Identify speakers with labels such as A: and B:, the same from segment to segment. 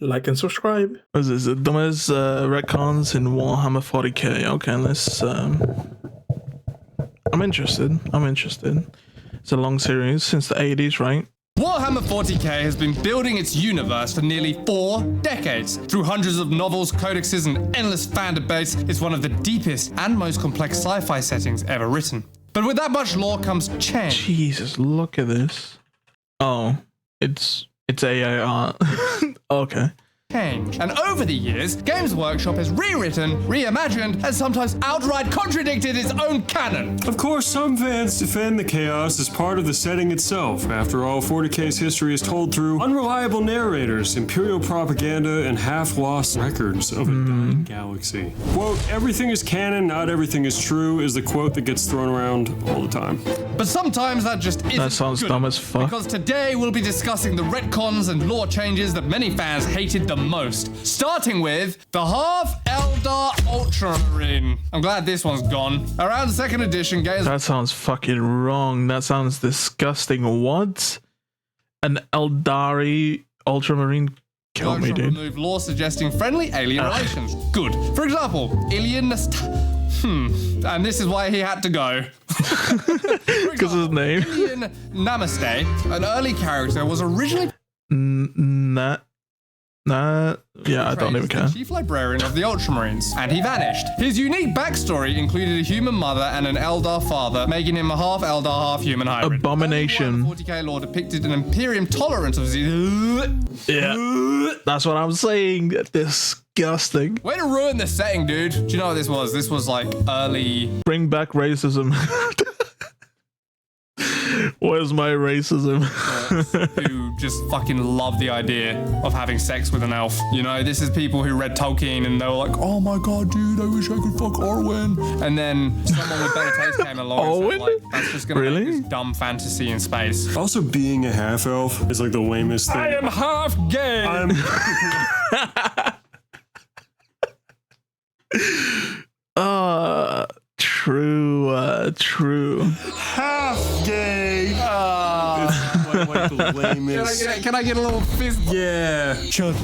A: like and subscribe.
B: What is this? The dumbest retcons in Warhammer 40k. Okay, let's. I'm interested. It's a long series since the 80s, right?
C: Warhammer 40k has been building its universe for nearly 4 decades. Through hundreds of novels, codexes, and endless fan debates, it's one of the deepest and most complex sci-fi settings ever written. But with that much lore comes change.
B: Jesus, look at this. Oh, it's AI art. Okay.
C: And over the years, Games Workshop has rewritten, reimagined, and sometimes outright contradicted its own canon.
D: Of course, some fans defend the chaos as part of the setting itself. After all, 40k's history is told through unreliable narrators, imperial propaganda, and half-lost records of a dying galaxy. Quote, "Everything is canon, not everything is true," is the quote that gets thrown around all the time.
C: But sometimes that just isn't
B: That sounds
C: good,
B: dumb as fuck.
C: because today we'll be discussing the retcons and lore changes that many fans hated the most, starting with the Half Eldar Ultramarine. I'm glad this one's gone. Around 2nd edition, Games
B: That sounds fucking wrong. That sounds disgusting. What? An Eldari Ultramarine? Kill me,
C: Workshop
B: dude.
C: removed lore suggesting friendly alien relations. Good. For example, Ilian and this is why he had to go.
B: Because his name.
C: Ilian Namaste, an early character, was originally
B: Yeah, I don't even care.
C: the chief librarian of the Ultramarines, and he vanished. His unique backstory included a human mother and an Eldar father, making him a half Eldar, half human hybrid.
B: Abomination.
C: 40k lore depicted an Imperium tolerance of
B: Yeah, that's what I'm saying. Disgusting.
C: Way to ruin the setting, dude. Do you know what this was? This was like early.
B: Bring back racism. Where's my racism?
C: Who just fucking love the idea of having sex with an elf. You know, this is people who read Tolkien and they were like, oh my god, dude, I wish I could fuck Orwin. And then someone with better taste came along and said, like, that's just gonna
B: Really?
C: make this dumb fantasy in space.
D: Also, being a half-elf is like the lamest thing.
C: I am half gay.
B: True.
D: half gay. It's like the lamest.
C: Can I get a little fist?
D: Yeah.
C: Chud.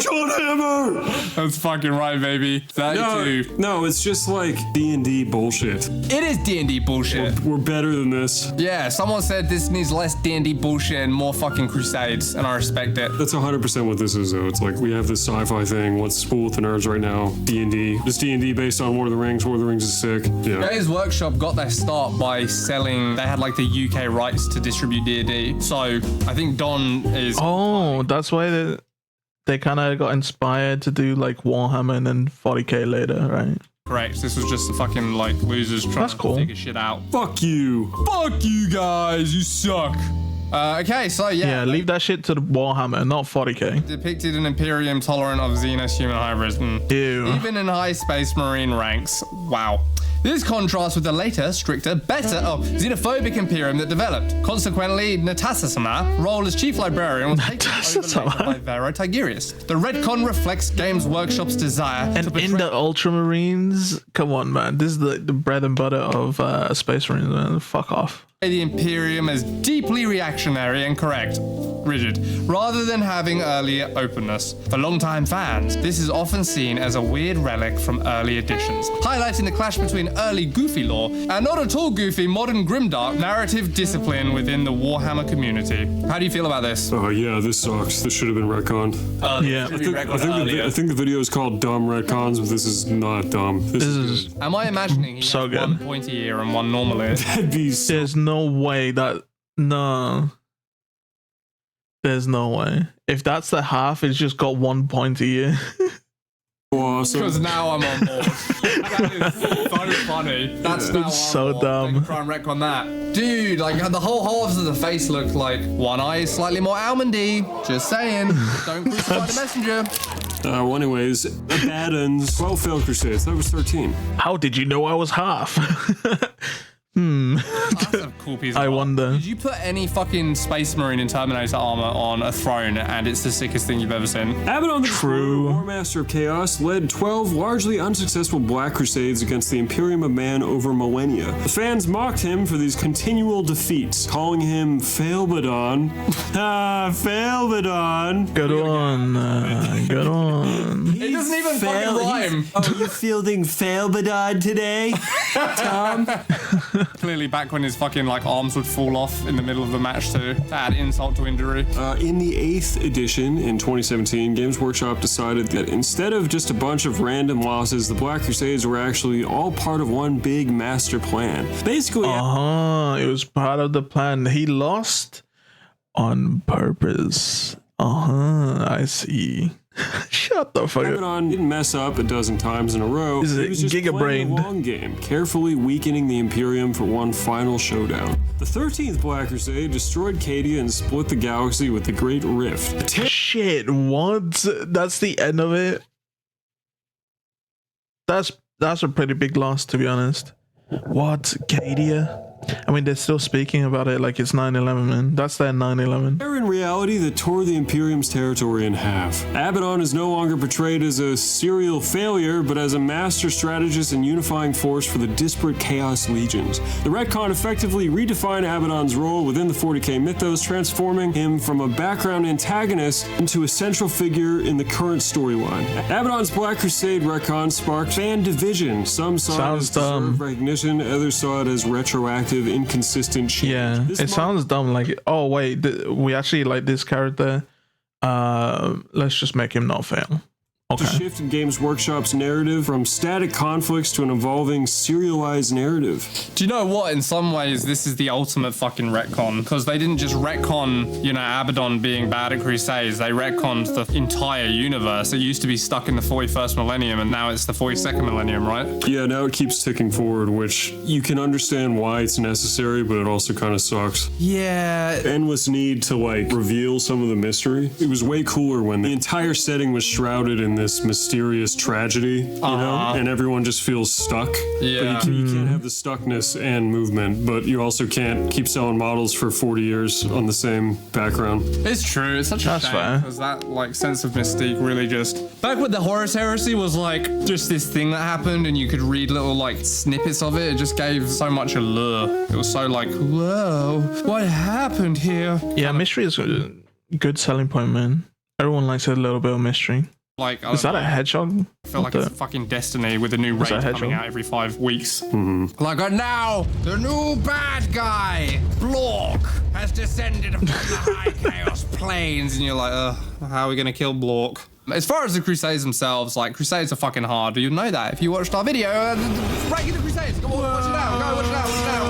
D: John Hammer!
C: That's fucking right, baby. 32.
D: No, it's just like D&D bullshit.
C: It is D&D bullshit.
D: We're better than this.
C: Yeah, someone said this needs less D&D bullshit and more fucking Crusades, and I respect it.
D: That's 100% what this is, though. It's like we have this sci-fi thing. What's cool with the nerds right now? D&D. This D&D based on War of the Rings. War of the Rings is sick. Yeah.
C: Games Workshop got their start by selling. They had like the UK rights to distribute D&D. So I think Don is.
B: Oh, that's why they kind of got inspired to do like Warhammer and then 40k later, right?
C: Correct. This was just the fucking like losers trying
B: That's
C: to
B: cool.
C: figure shit out.
D: Fuck you.
C: Fuck you guys. You suck. Okay, so
B: Yeah, leave that shit to the Warhammer, not 40k.
C: depicted an Imperium tolerant of Xenos human hybrids.
B: Ew.
C: Even in high space marine ranks. Wow. This contrasts with the later, stricter, better, xenophobic Imperium that developed. Consequently, Natasasama's role as chief librarian was taken over later by Vero Tigurius. The retcon reflects Games Workshop's desire to
B: And
C: portray
B: in the Ultramarines, come on, man. This is the bread and butter of Space Marines, man. Fuck off.
C: the Imperium as deeply reactionary and correct, rigid, rather than having earlier openness. For longtime fans, this is often seen as a weird relic from early editions, highlighting the clash between early goofy lore and not at all goofy modern grimdark narrative discipline within the Warhammer community. How do you feel about this?
D: Oh yeah, this sucks. This should have been retconned.
B: Yeah.
D: I think the video is called Dumb Retcons, but this is not dumb. This is
C: Am I imagining he
B: So
C: has
B: good.
C: one pointy ear and one normal ear?
D: that'd be so
B: There's no way that... No. There's no way. If that's the half, it's just got 1 point a year.
D: awesome.
C: Because now I'm on board. That is so funny. That's now
B: It's
C: I'm
B: so
C: on board.
B: dumb.
C: They can try and wreck on that. Dude, like the whole halves of the face look like one eye is slightly more almondy. Just saying. Don't crucify the messenger.
D: Well, anyways, the bad ends. 12 failed crusades. That was 13.
B: How did you know I was half?
C: That's a cool piece.
B: I wonder.
C: Did you put any fucking Space Marine in Terminator armor on a throne, and it's the sickest thing you've ever seen?
D: Abaddon the
B: True.
D: War Master of Chaos led 12 largely unsuccessful Black Crusades against the Imperium of Man over millennia. The fans mocked him for these continual defeats, calling him Failbadon. Failbadon.
B: Good one. Good one.
C: It doesn't even fucking rhyme.
D: Oh, you fielding Failbadon today, Tom?
C: Clearly back when his fucking like arms would fall off in the middle of the match to add insult to injury.
D: In the 8th edition in 2017, Games Workshop decided that instead of just a bunch of random losses, the Black Crusades were actually all part of one big master plan. Basically,
B: It was part of the plan. He lost on purpose. I see. Shut the fuck up.
D: Abaddon didn't mess up a dozen times in a row.
B: Is it
D: he was just
B: giga
D: playing the
B: brained?
D: long game, carefully weakening the Imperium for one final showdown. The 13th Black Crusade destroyed Cadia and split the galaxy with the Great Rift.
B: Shit, what? That's the end of it? That's a pretty big loss, to be honest. What? Cadia? I mean, they're still speaking about it like it's 9/11, man. That's their 9/11.
D: Terror in reality that tore the Imperium's territory in half. Abaddon is no longer portrayed as a serial failure, but as a master strategist and unifying force for the disparate Chaos Legions. The Retcon effectively redefined Abaddon's role within the 40k mythos, transforming him from a background antagonist into a central figure in the current storyline. Abaddon's Black Crusade Retcon sparked fan division. Some saw it as deserved recognition, others saw it as retroactive, inconsistent change.
B: Yeah, it sounds dumb. Like, oh wait, we actually like this character. Let's just make him not fail. Okay.
D: A shift in Games Workshop's narrative from static conflicts to an evolving serialized narrative.
C: Do you know what? In some ways, this is the ultimate fucking retcon, because they didn't just retcon, you know, Abaddon being bad at Crusades. They retconned the entire universe. It used to be stuck in the 41st millennium, and now it's the 42nd millennium, right?
D: Yeah, now it keeps ticking forward, which you can understand why it's necessary, but it also kind of sucks.
C: Yeah.
D: Endless need to like reveal some of the mystery. It was way cooler when the entire setting was shrouded in this mysterious tragedy, you know, and everyone just feels stuck.
C: Yeah.
D: But you can't have the stuckness and movement, but you also can't keep selling models for 40 years on the same background.
C: It's true. It's such a shame, because that like sense of mystique really just back when the Horus Heresy was like just this thing that happened and you could read little like snippets of it. It just gave so much allure. It was so like, whoa, what happened here?
B: Yeah, mystery is a good selling point, man. Everyone likes a little bit of mystery.
C: Like,
B: is that a hedgehog?
C: I feel like it's fucking Destiny with a new raid coming out every 5 weeks. Like, now the new bad guy, Blork, has descended upon the high chaos plains, and you're like, how are we gonna kill Blork? As far as the Crusades themselves, like, Crusades are fucking hard. You know that if you watched our video, breaking the Crusades. Go on, watch it out. Go, watch it out, watch it out.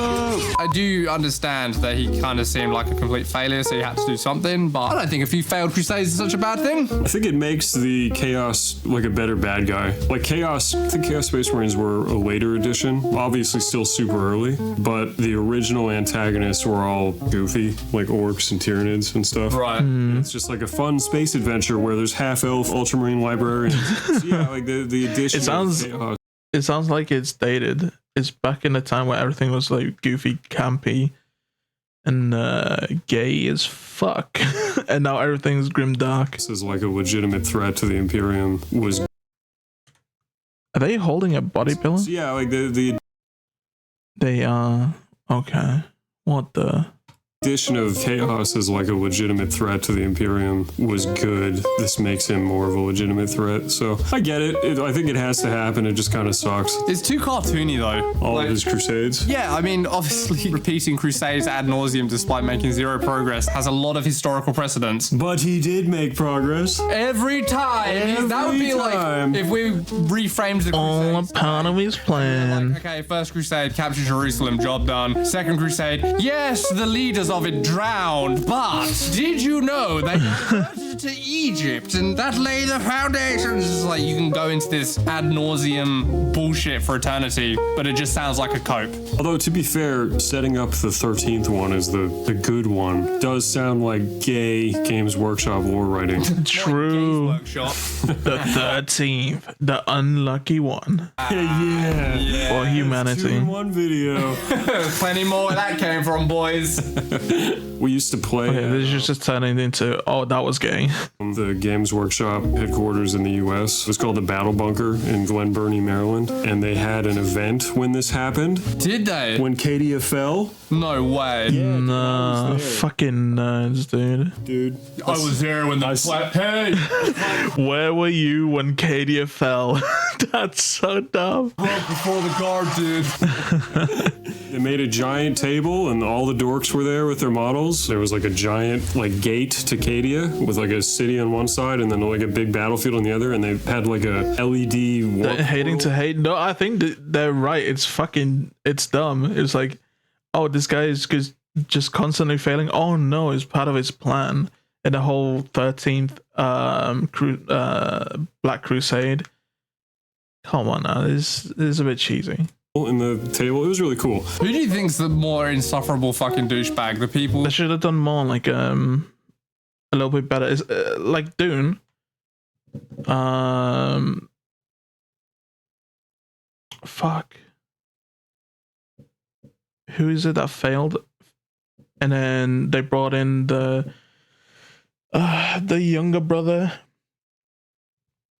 C: I do understand that he kind of seemed like a complete failure, so he had to do something, but I don't think a few failed Crusades is such a bad thing.
D: I think it makes the Chaos like a better bad guy. Like Chaos, I think Chaos Space Marines were a later edition, obviously still super early, but the original antagonists were all goofy, like orcs and Tyranids and stuff.
C: Right.
D: It's just like a fun space adventure where there's half-elf Ultramarine librarians. So yeah, like the addition of Chaos.
B: It sounds like it's dated. It's back in the time where everything was like goofy, campy, and gay as fuck. And now everything's grimdark.
D: This is like a legitimate threat to the Imperium.
B: Are they holding a body pillar?
D: So yeah, like
B: They are. Okay. What the?
D: addition of Chaos as like a legitimate threat to the Imperium was good. This makes him more of a legitimate threat. So I get it. I think it has to happen. It just kind of sucks.
C: It's too cartoony though.
D: All of his Crusades.
C: Yeah, I mean, obviously repeating Crusades ad nauseum despite making zero progress has a lot of historical precedence.
D: But he did make progress.
C: Every time. That would be like if we reframed the Crusades.
B: All a part of his plan.
C: Like, okay, first Crusade, capture Jerusalem, job done. Second Crusade, yes, the leaders of it drowned. But did you know they converted it to Egypt and that laid the foundations? It's like you can go into this ad nauseum bullshit for eternity, but it just sounds like a cope.
D: Although, to be fair, setting up the 13th one as the good one does sound like gay Games Workshop lore writing.
B: True.
C: Workshop.
B: The 13th, the unlucky one
D: Yeah.
B: for humanity.
D: 2-in-1 video.
C: Plenty more where that came from, boys.
D: We used to play
B: Okay, this is just turning into, oh, that was gay.
D: the Games Workshop headquarters in the U.S. It was called the Battle Bunker in Glen Burnie, Maryland, and they had an event when this happened.
C: Did they?
D: When Cadia fell.
C: No way.
D: Yeah,
B: Nah, fucking nerds,
D: dude.
C: I was there when the hey,
B: Where were you when Cadia fell? That's so dumb.
C: broke before the guard, dude.
D: They made a giant table and all the dorks were there with their models. There was like a giant like gate to Cadia with like a city on one side and then like a big battlefield on the other, and they had like a LED warp
B: Hating to hate. No, I think they're right. It's dumb. It's like, oh, this guy is just constantly failing. Oh no, it's part of his plan. And the whole 13th Black Crusade. Come on now, this is a bit cheesy.
D: in the table. It was really cool.
C: Who do you think's the more insufferable fucking douchebag? The people.
B: They should have done more like a little bit better. It's like Dune. Fuck. Who is it that failed? And then they brought in the younger brother.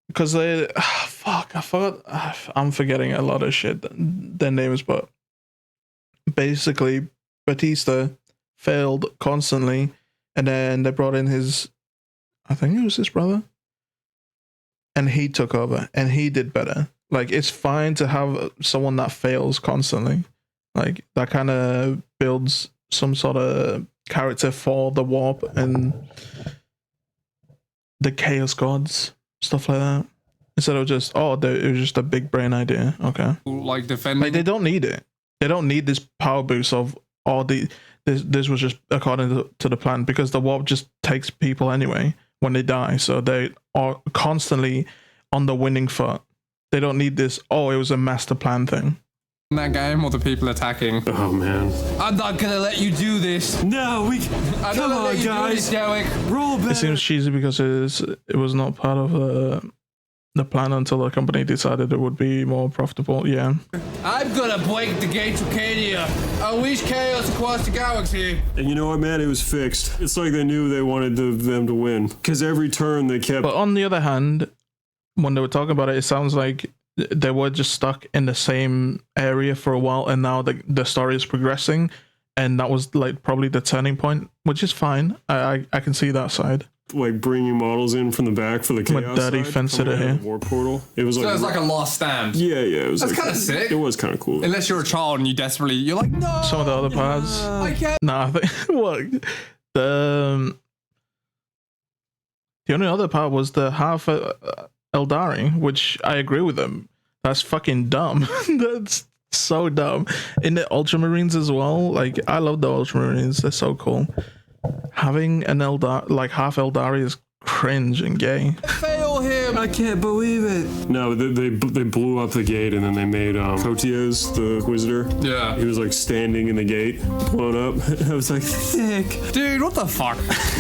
B: Because they, fuck, I forgot. I'm forgetting a lot of shit. Their names, but basically, Batista failed constantly, and then they brought in his, I think it was his brother, and he took over, and he did better. Like, it's fine to have someone that fails constantly. Like, that kind of builds some sort of character for the warp and the chaos gods. Stuff like that. Instead of just, it was just a big brain idea. Okay.
C: Like defending.
B: Like, they don't need it. They don't need this power boost of, this was just according to the plan, because the warp just takes people anyway when they die. So they are constantly on the winning foot. They don't need this, it was a master plan thing.
C: In that game, or the people attacking?
D: Oh man.
C: I'm not gonna let you do this.
D: No, come on, guys. Roll back.
B: It seems cheesy because it was not part of the plan until the company decided it would be more profitable. Yeah.
C: I'm gonna break the gate to Cadia. Unleash chaos across the galaxy.
D: And you know what, man? It was fixed. It's like they knew they wanted them to win, because every turn they kept.
B: But on the other hand, when they were talking about it, it sounds like they were just stuck in the same area for a while, and now the story is progressing, and that was like probably the turning point, which is fine. I can see that side.
D: Like bringing models in from the back for the chaos
B: With dirty
D: side,
B: fence
D: coming
B: it
D: out of
B: here.
D: the warp portal. It was
C: So
D: like
C: it's like a last stand.
D: yeah. It was
C: That's
D: like,
C: kind of sick.
D: It was kind of cool.
C: Unless you're a child and you're like, no.
B: Some of the other parts.
C: I can't.
B: No, I think what the only other part was the half Eldari, which I agree with them. That's fucking dumb. That's so dumb. In the Ultramarines as well, like, I love the Ultramarines. They're so cool. Having an Eldar, like half Eldari, is cringe and gay.
C: Fail him.
D: I can't believe it. No, they blew up the gate, and then they made Cotias, the Inquisitor.
C: Yeah.
D: He was like standing in the gate, blown up. I was like, sick.
C: Dude, what the fuck?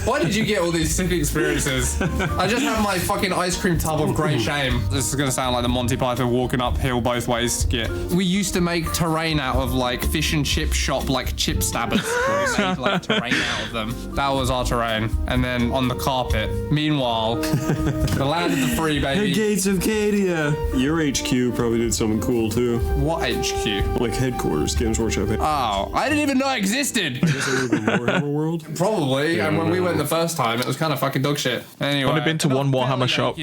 C: Why did you get all these sick experiences? I just have my fucking ice cream tub of great shame. This is gonna sound like the Monty Python walking uphill both ways skit. We used to make terrain out of like fish and chip shop, like chip stabbers. We made like terrain out of them. That was our terrain. And then on the carpet. Meanwhile, the land of the free,
D: The
C: baby.
D: gates of Cadia. Your HQ probably did something cool too.
C: What HQ?
D: Like headquarters, Games Workshop.
C: Oh, I didn't even know it existed.
D: I guess it would have been Warhammer World.
C: Probably,
D: Yeah,
C: and when
D: I
C: we
D: know.
C: went the first time, it was kind of fucking dog shit. Anyway,
B: Only been to one Warhammer shop.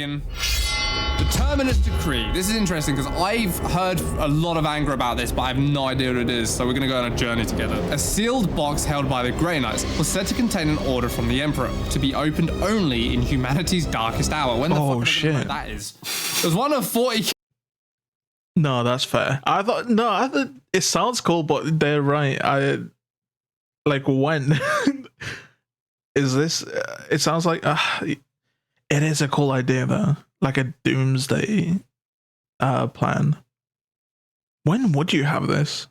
C: The Terminus Decree. This is interesting because I've heard a lot of anger about this, but I have no idea what it is, so we're going to go on a journey together. A sealed box held by the Grey Knights was said to contain an order from the Emperor to be opened only in humanity's darkest hour. When the fuck am I gonna
B: shit.
C: know what that is? It was one of 40...
B: No, that's fair. I thought it sounds cool, but they're right. Like when is this? It sounds like it is a cool idea though, like a doomsday plan. When would you have this?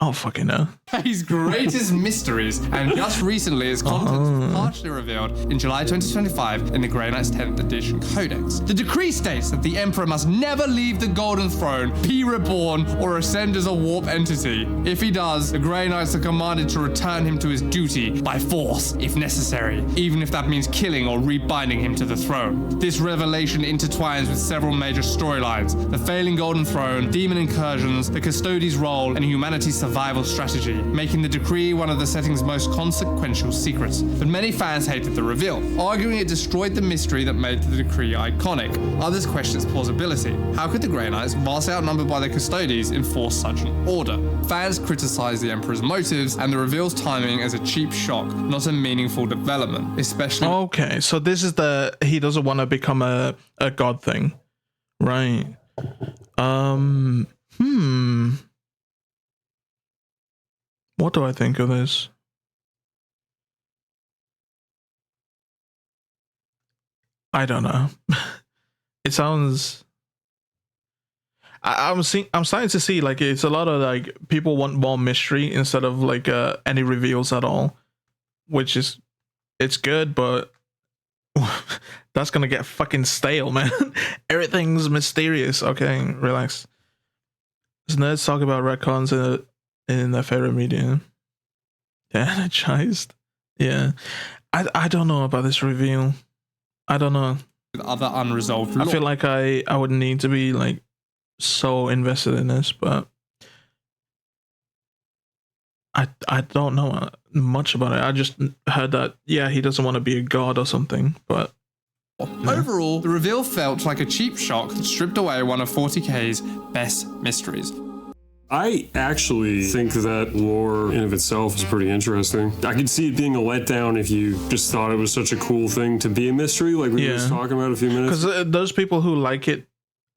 B: Oh, fucking no.
C: His greatest mysteries, and just recently its contents was partially revealed in July 2025 in the Grey Knight's 10th edition Codex. The decree states that the Emperor must never leave the Golden Throne, be reborn, or ascend as a warp entity. If he does, the Grey Knights are commanded to return him to his duty by force, if necessary, even if that means killing or rebinding him to the throne. This revelation intertwines with several major storylines: the failing Golden Throne, demon incursions, the Custodes' role, and humanity's survival strategy, making the decree one of the setting's most consequential secrets. But many fans hated the reveal, arguing it destroyed the mystery that made the decree iconic. Others question its plausibility. How could the Grey Knights, vastly outnumbered by the Custodes, enforce such an order? Fans criticized the Emperor's motives and the reveal's timing as a cheap shock, not a meaningful development, especially...
B: Okay, so this is the he doesn't want to become a god thing. Right. What do I think of this? I don't know. It sounds... I'm starting to see like it's a lot of like people want more mystery instead of like any reveals at all, which is it's good, but that's gonna get fucking stale, man. Everything's mysterious. Okay, relax. Nerds talk about retcons in their favorite medium. Yeah, energized. Yeah, I don't know about this reveal. I don't know.
C: with other unresolved
B: I feel like I would need to be like so invested in this, but I don't know much about it. I just heard that he doesn't want to be a god or something, but no.
C: Overall, the reveal felt like a cheap shock that stripped away one of 40k's best mysteries.
D: I actually think that lore in of itself is pretty interesting. I could see it being a letdown if you just thought it was such a cool thing to be a mystery, like we were just talking about a few minutes.
B: Because those people who like it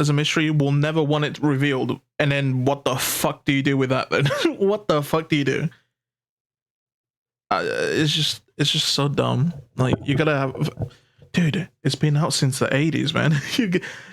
B: as a mystery will never want it revealed. And then what the fuck do you do with that then? What the fuck do you do? It's just so dumb. Like, you gotta have... Dude, it's been out since the 80s, man.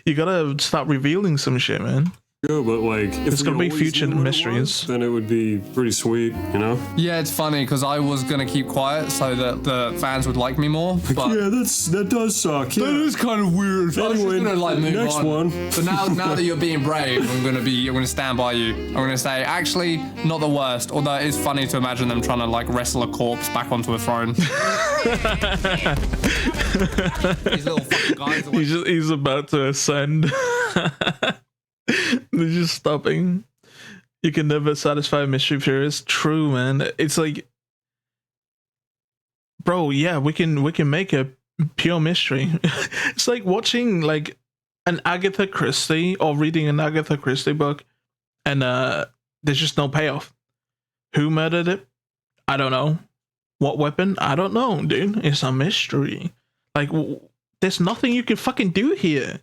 B: You gotta start revealing some shit, man.
D: Yeah, but like, if
B: it's gonna be future mysteries,
D: then it would be pretty sweet, you know?
C: Yeah, it's funny because I was gonna keep quiet so that the fans would like me more. But
D: yeah, that does suck. Yeah.
C: That is kind of weird.
D: Anyway,
C: I was just gonna like move
D: next
C: on.
D: one.
C: But now that you're being brave, I'm gonna stand by you. I'm gonna say actually not the worst. Although it's funny to imagine them trying to like wrestle a corpse back onto a throne. These little fucking guys. Are like,
B: he's about to ascend. They're just stopping. You can never satisfy a mystery purist. True, man. It's like, bro, yeah, we can make a pure mystery. It's like watching like an Agatha Christie or reading an Agatha Christie book, and there's just no payoff. Who murdered it? I don't know. What weapon? I don't know, dude. It's a mystery. Like, there's nothing you can fucking do here.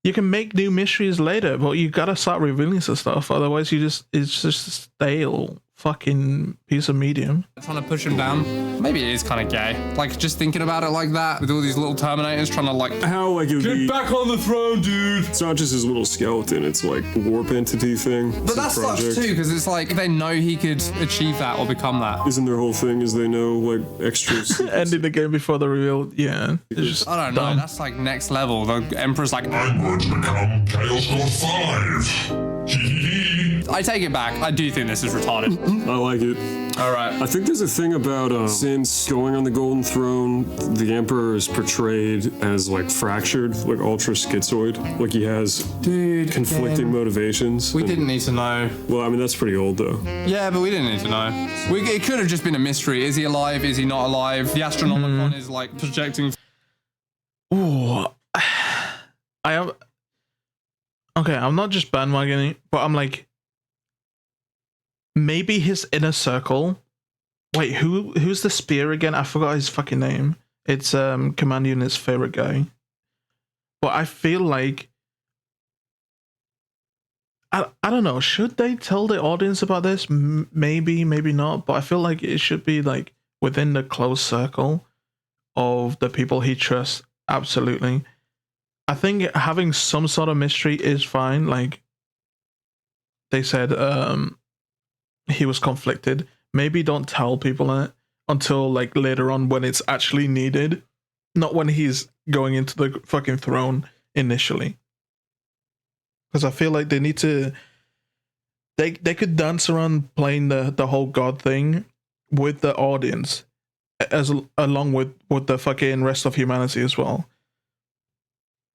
B: You can make new mysteries later, but you gotta start revealing some stuff. Otherwise, it's just a stale fucking piece of medium.
C: trying to push him down. Maybe it is kind of gay. Like, just thinking about it like that, with all these little Terminators trying to like...
D: How, like, it would
C: Get back on the throne, dude!
D: It's not just his little skeleton, it's like a warp entity thing.
C: But that sucks too, because it's like, they know he could achieve that or become that.
D: Isn't their whole thing is they know, like, extra
B: Ending the game before the reveal, yeah. It's just
C: I don't know, that's like next level. The Emperor's like,
A: I'm going to become Chaos God 5.
C: I take it back. I do think this is retarded.
D: I like it.
C: Alright.
D: I think there's a thing about since going on the Golden Throne, the Emperor is portrayed as like fractured, like ultra schizoid. Like he has conflicting motivations.
C: We didn't need to know.
D: Well, I mean, that's pretty old though.
C: Yeah, but we didn't need to know. It could have just been a mystery. Is he alive? Is he not alive? The Astronomicon is like projecting.
B: Ooh. I am... Okay, I'm not just bandwagoning, but I'm like... Maybe his inner circle. Wait, who's the spear again? I forgot his fucking name. It's Command Unit's favorite guy. But I feel like I don't know. Should they tell the audience about this? Maybe, maybe not. But I feel like it should be like within the close circle of the people he trusts. Absolutely. I think having some sort of mystery is fine. Like they said, he was conflicted. Maybe don't tell people it until like later on when it's actually needed, not when he's going into the fucking throne initially. Because I feel like they need to. They could dance around playing the whole god thing with the audience, as along with the fucking rest of humanity as well.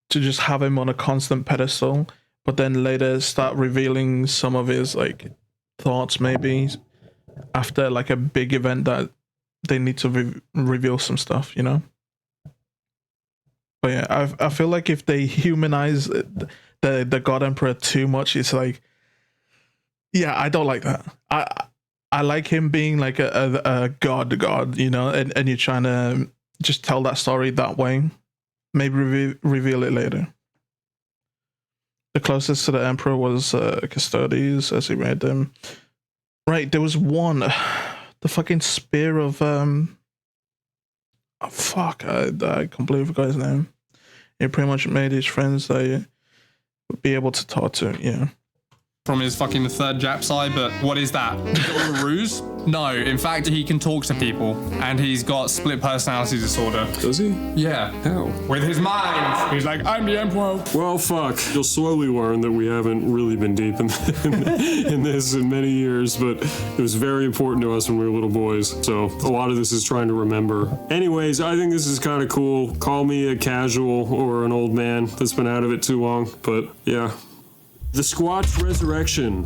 B: To just have him on a constant pedestal, but then later start revealing some of his like thoughts, maybe after like a big event that they need to reveal some stuff, you know. But yeah, I feel like if they humanize the God Emperor too much, it's like, yeah, I don't like that. I like him being like a god, you know, and you're trying to just tell that story that way. Maybe reveal it later. The closest to the Emperor was Custodes, as he made them. Right, there was one, the fucking spear of oh, fuck, I completely forgot his name. He pretty much made his friends they would be able to talk to. Yeah.
C: From his fucking third Jap side, but what is that? Is it all a ruse? No, in fact, he can talk to people, and he's got split personality disorder.
D: Does he?
C: Yeah.
D: How?
C: With his mind. He's like, I'm the Emperor.
D: Well, fuck. You'll slowly learn that we haven't really been deep in this in many years, but it was very important to us when we were little boys, so a lot of this is trying to remember. Anyways, I think this is kind of cool. Call me a casual or an old man that's been out of it too long, but yeah. The Squats Resurrection.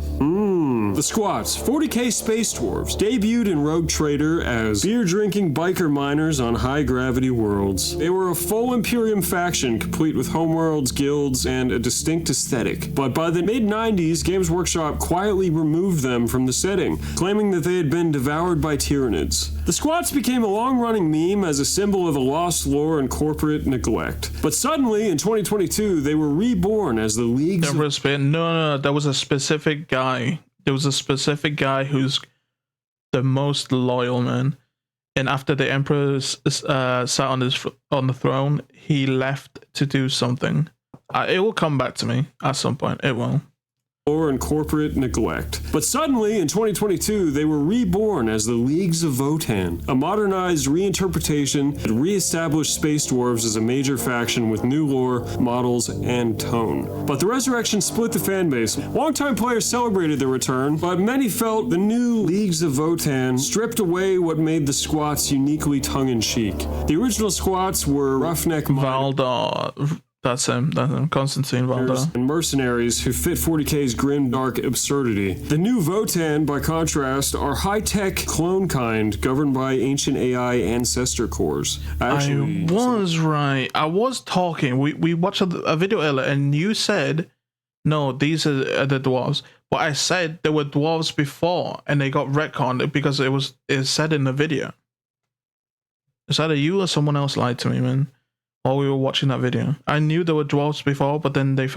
D: The Squats, 40k space dwarves, debuted in Rogue Trader as beer-drinking biker miners on high-gravity worlds. They were a full Imperium faction, complete with homeworlds, guilds, and a distinct aesthetic. But by the mid-90s, Games Workshop quietly removed them from the setting, claiming that they had been devoured by Tyranids. The Squats became a long-running meme as a symbol of a lost lore and corporate neglect. But suddenly, in 2022, they were reborn as the Leagues
B: No, there was a specific guy. There was a specific guy who's the most loyal, man. And after the Emperor sat on the throne, he left to do something. It will come back to me at some point. It will.
D: And corporate neglect. But suddenly, in 2022, they were reborn as the Leagues of Votan, a modernized reinterpretation that re-established space dwarves as a major faction with new lore, models, and tone. But the resurrection split the fanbase. Longtime players celebrated their return, but many felt the new Leagues of Votan stripped away what made the Squats uniquely tongue-in-cheek. The original Squats were roughneck
B: Valdor. That's him, Constantine Valdor.
D: And mercenaries who fit 40k's grim, dark absurdity. The new Votan, by contrast, are high-tech clone kind governed by ancient AI ancestor cores. Actually,
B: I was right. I was talking. We watched a video earlier, and you said, no, these are the dwarves. But I said there were dwarves before, and they got retconned because it said in the video. Is either you or someone else lied to me, man? While we were watching that video, I knew there were dwarves before, but then they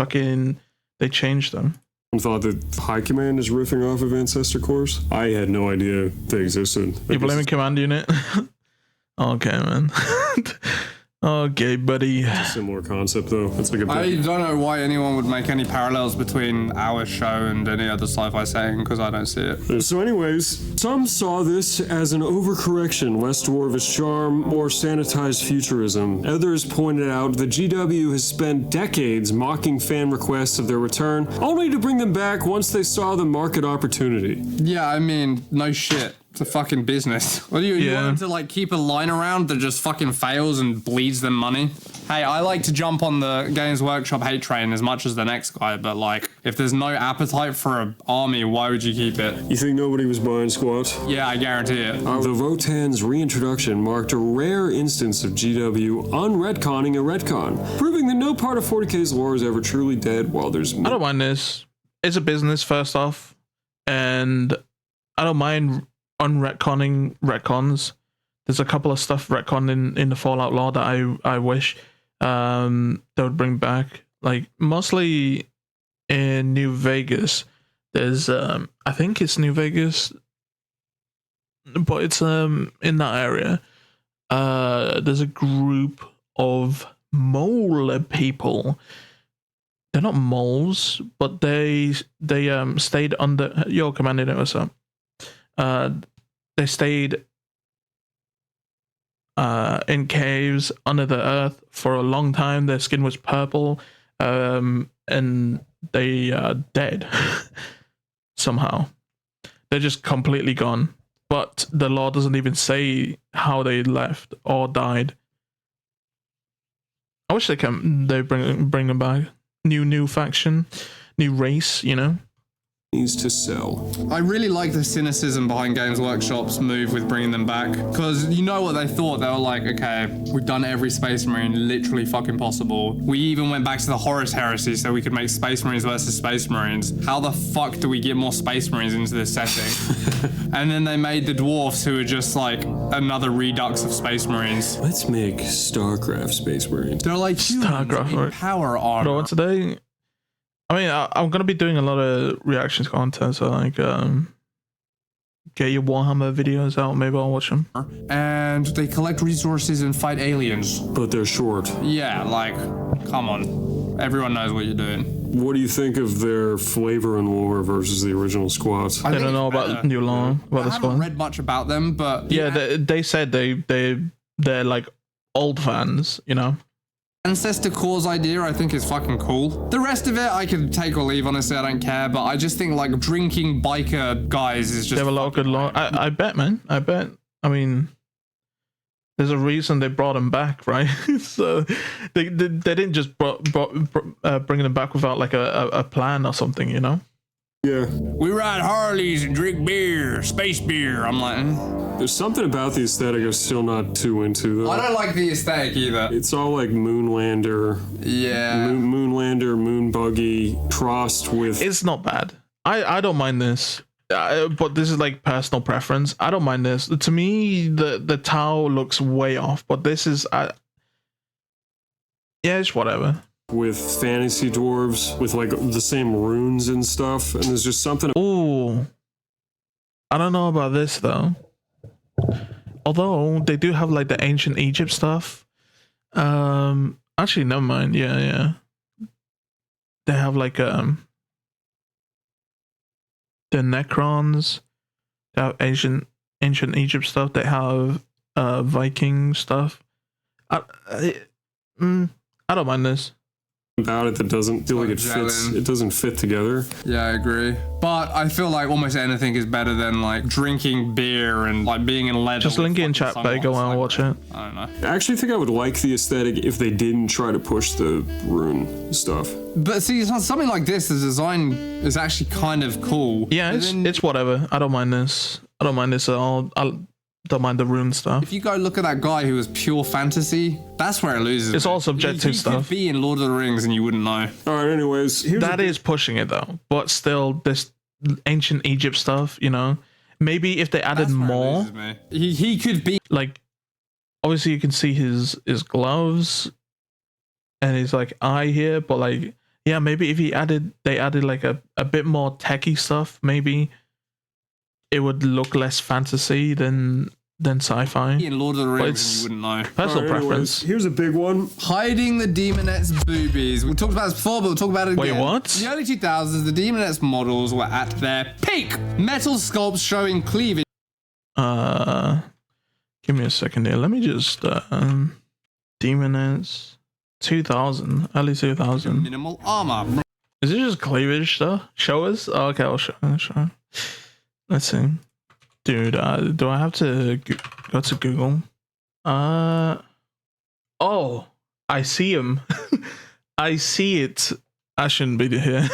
B: changed them.
D: Thought that High Command is riffing off of ancestor cores. I had no idea they existed.
B: You blaming Command Unit? Okay, man. Okay, buddy.
D: It's a similar concept, though. It's like
C: I don't know why anyone would make any parallels between our show and any other sci-fi setting, because I don't see it.
D: So anyways, some saw this as an overcorrection, less dwarvish charm, more sanitized futurism. Others pointed out that GW has spent decades mocking fan requests of their return, only to bring them back once they saw the market opportunity.
C: Yeah, I mean, no shit. It's a fucking business. What do you want to like keep a line around that just fucking fails and bleeds them money? Hey, I like to jump on the Games Workshop hate train as much as the next guy, but like, if there's no appetite for an army, why would you keep it?
D: You think nobody was buying Squat?
C: Yeah, I guarantee it.
D: The Votan's reintroduction marked a rare instance of GW unretconning a retcon, proving that no part of 40k's lore is ever truly dead while there's...
B: I don't mind this. It's a business, first off, and I don't mind unretconning retcons. There's a couple of stuff retconned in the Fallout lore that I wish they would bring back. Like, mostly in New Vegas. There's I think it's New Vegas, but it's in that area. There's a group of mole people. They're not moles, but they stayed under. Yo, commanding it, what's up? They stayed in caves under the earth for a long time. Their skin was purple, and they are dead somehow. They're just completely gone. But the law doesn't even say how they left or died. I wish they bring them back. New faction, new race, you know.
D: Needs to sell.
C: I really like the cynicism behind Games Workshop's move with bringing them back, because you know what they thought. They were like, okay, we've done every Space Marine literally fucking possible. We even went back to the Horus Heresy so we could make Space Marines versus Space Marines. How the fuck do we get more Space Marines into this setting? And then they made the dwarfs, who are just like another redux of Space Marines.
D: Let's make StarCraft Space Marines.
C: They're like
B: StarCraft,
C: in power armor.
B: Bro, today, I mean, I'm gonna be doing a lot of reactions content, so like, get your Warhammer videos out. Maybe I'll watch them.
C: And they collect resources and fight aliens.
D: But they're short.
C: Yeah, like, come on. Everyone knows what you're doing.
D: What do you think of their flavor and lore versus the original squads?
B: I don't know about new law, about the
C: I haven't
B: squad.
C: read much about them, but
B: Yeah, they said they're like old fans, you know.
C: Ancestor Core's idea I think is fucking cool. The rest of it I can take or leave, honestly, I don't care, but I just think like drinking biker guys is just...
B: They have a lot of good law. I bet, man. I bet. I mean, there's a reason they brought them back, right? So they didn't just bring them back without like a plan or something, you know?
D: Yeah.
C: We ride Harleys and drink beer, space beer. I'm like,
D: There's something about the aesthetic I'm still not too into, though.
C: I don't like the aesthetic either.
D: It's all like Moonlander.
C: Yeah.
D: Moonlander, moon buggy, crossed with...
B: It's not bad. I don't mind this. But this is like personal preference. I don't mind this. To me, the Tau looks way off, but this is... yeah, it's whatever.
D: With fantasy dwarves, with like the same runes and stuff, and there's just something...
B: Ooh. I don't know about this, though. Although, they do have like the ancient Egypt stuff. Actually, never mind. Yeah. They have like the Necrons. They have ancient Egypt stuff. They have Viking stuff. I don't mind this.
D: About it that doesn't feel like it fits. It doesn't fit together.
C: Yeah, I agree. But I feel like almost anything is better than like drinking beer and like being in leather.
B: Just link it in chat, but go on and watch it.
C: I don't know.
D: I actually think I would like the aesthetic if they didn't try to push the rune stuff.
C: But see, something like this, the design is actually kind of cool.
B: Yeah, it's whatever. I don't mind this. I don't mind this at all. I don't mind the rune stuff.
C: If you go look at that guy who was pure fantasy, that's where it loses.
B: It's all subjective stuff.
C: He could be in Lord of the Rings and you wouldn't know.
D: All right, anyways.
B: That is pushing it though. But still, this ancient Egypt stuff, you know, maybe if they added more,
C: he could be
B: like, obviously you can see his gloves and his like eye here, but like, yeah, maybe if they added like a bit more techie stuff, maybe it would look less fantasy than sci-fi.
C: in Lord of the Rings and you wouldn't know.
B: Personal preference.
D: Here's a big one.
C: Hiding the Demonette's boobies. We talked about this before, but we'll talk about it again.
B: Wait, what?
C: In the early 2000s, the Demonette's models were at their peak. Metal sculpts showing cleavage.
B: Give me a second here. Let me just Demonettes 2000, early 2000.
C: Minimal armor.
B: Is it just cleavage stuff? Show us? Oh, okay, I'll show. Let's see. Dude, do I have to go to Google? Oh, I see him. I see it. I shouldn't be here.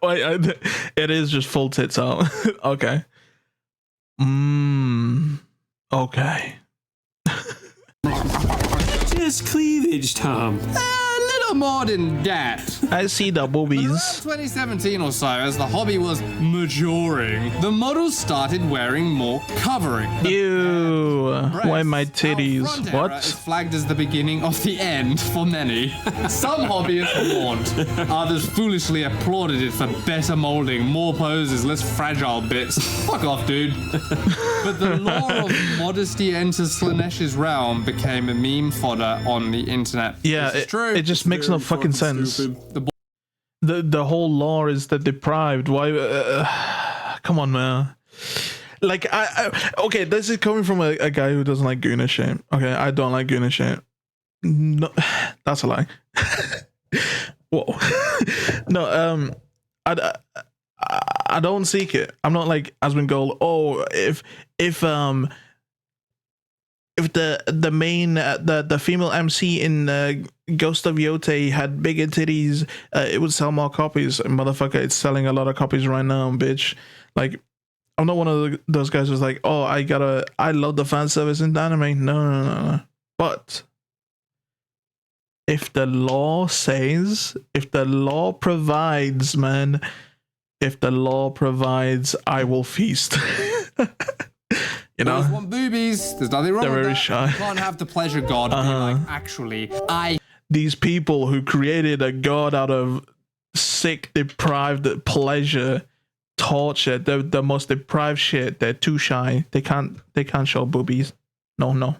B: Wait, it is just full tits out. Okay. Okay.
D: Just cleavage, Tom.
C: A little more than that.
B: I see the boobies.
C: Around 2017 or so, as the hobby was maturing, the models started wearing more covering.
B: Ew, why my
C: Our
B: titties?
C: front era
B: What?
C: is flagged as the beginning of the end for many. Some hobbyists mourned, others foolishly applauded it for better molding, more poses, less fragile bits. Fuck off, dude. But the lore of modesty enters Slanesh's realm became a meme fodder on the internet.
B: Yeah,
C: This is true.
B: it just makes no
D: Very
B: fucking sense.
D: stupid.
B: The whole lore is the deprived. Why? Come on, man. Like okay, this is coming from a guy who doesn't like Gooner shit. Okay, I don't like Gooner shit. No, that's a lie. Whoa. No, I don't seek it. I'm not like Asmongold. Oh, if the main the female MC in Ghost of Yote had bigger titties, it would sell more copies. Motherfucker, it's selling a lot of copies right now, bitch. Like, I'm not one of those guys who's like, oh, I love the fan service in anime. No. But if the law says, if the law provides, man, if the law provides, I will feast. You know,
C: Boys want boobies. There's nothing wrong
B: They're
C: with
B: very
C: that.
B: shy.
C: You can't have the pleasure god be like, actually,
B: these people who created a god out of sick, deprived pleasure, torture, the most deprived shit, they're too shy. They can't show boobies. No.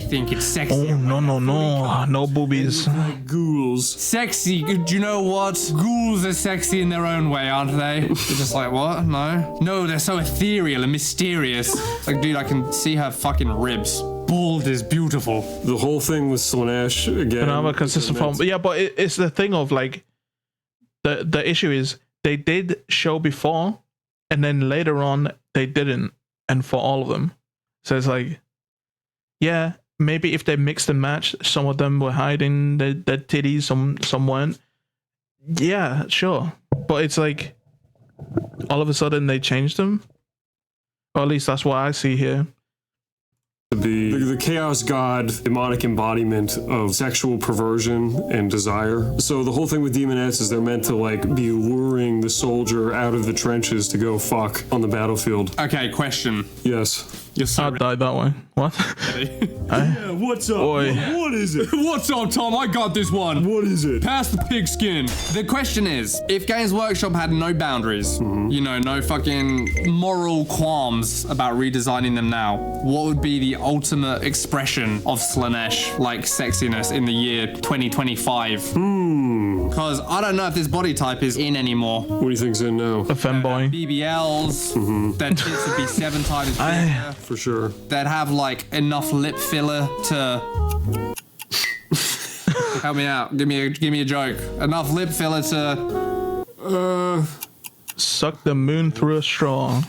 C: think it's sexy.
B: Oh, no boobies.
D: Like ghouls.
C: Sexy. Do you know what? Ghouls are sexy in their own way, aren't they? You're just like, what? No, they're so ethereal and mysterious. Like, dude, I can see her fucking ribs. Bald is beautiful.
D: The whole thing with Slanesh again.
B: And have a consistent form. Yeah, but it's the thing of like, the issue is they did show before, and then later on they didn't, and for all of them. So it's like, yeah, maybe if they mixed and matched, some of them were hiding their titties, some weren't. Yeah, sure. But it's like, all of a sudden they changed them. Or at least that's what I see here.
D: The chaos god, demonic embodiment of sexual perversion and desire. So the whole thing with demonettes is they're meant to like be luring the soldier out of the trenches to go fuck on the battlefield.
C: Okay, question.
D: Yes.
C: You're so
B: I died that way. What?
D: Yeah, what's up?
B: Oi.
D: What is it?
C: What's up, Tom? I got this one.
D: What is it?
C: Pass the pigskin. The question is, if Games Workshop had no boundaries, you know, no fucking moral qualms about redesigning them now, what would be the ultimate expression of Slanesh, like sexiness in the year 2025? Because I don't know if this body type is in anymore.
D: What do you think's in now?
B: A femboy.
C: BBLs, their tits would be 7 times bigger.
D: For sure.
C: They'd have like enough lip filler to help me out. Give me a joke. Enough lip filler to
B: Suck the moon through a straw.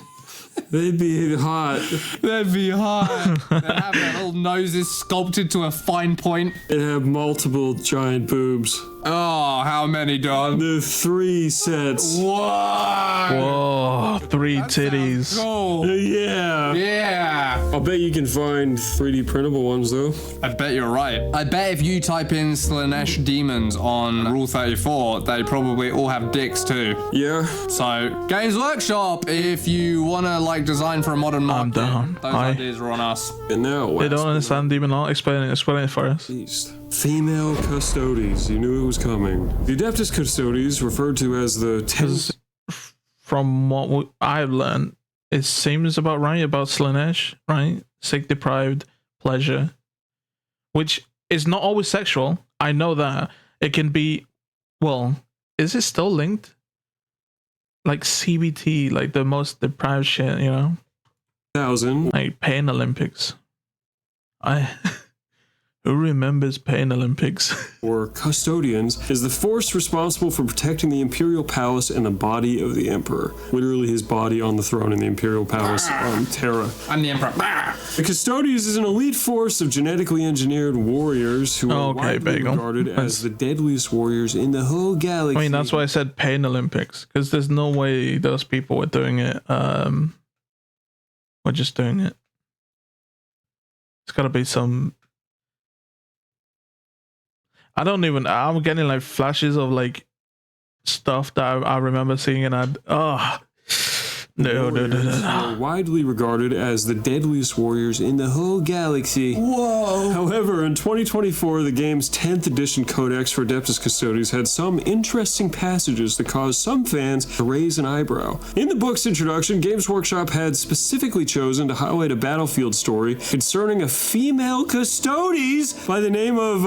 D: They'd be hot.
C: They'd be hot. They'd have their little noses sculpted to a fine point.
D: They'd have multiple giant boobs.
C: Oh, how many, Don?
D: The 3 sets.
C: What?
B: Whoa, 3 titties.
C: Cool.
D: Yeah.
C: Yeah.
D: I'll bet you can find 3D printable ones though.
C: I bet you're right. I bet if you type in Slanesh demons on Rule 34, they probably all have dicks too.
D: Yeah.
C: So, Games Workshop, if you want to like design for a modern market,
B: down.
C: those
B: Aye.
C: ideas are on us.
D: And now
B: They don't understand demon art. Explain it for us.
D: Least. Female Custodes. You knew it was coming. The Adeptus Custodes, referred to as the 10th.
B: From what I've learned, it seems about right about Slanesh, right? Sick deprived pleasure, which is not always sexual. I know that it can be. Well, is it still linked? Like CBT, like the most deprived shit, you know?
D: 1000.
B: Like Pain Olympics. Who remembers Pain Olympics?
D: Or custodians, is the force responsible for protecting the imperial palace and the body of the emperor. Literally his body on the throne in the imperial palace on Terra.
C: I'm the Emperor.
D: The custodians is an elite force of genetically engineered warriors who are widely regarded as the deadliest warriors in the whole galaxy.
B: I mean, that's why I said Pain Olympics, because there's no way those people were doing it. We're just doing it. It's gotta be some. I'm getting like flashes of like stuff that I remember seeing, and no.
D: Are widely regarded as the deadliest warriors in the whole galaxy. Whoa! However, in 2024, the game's 10th edition codex for Adeptus Custodes had some interesting passages that caused some fans to raise an eyebrow. In the book's introduction, Games Workshop had specifically chosen to highlight a battlefield story concerning a female Custodes by the name of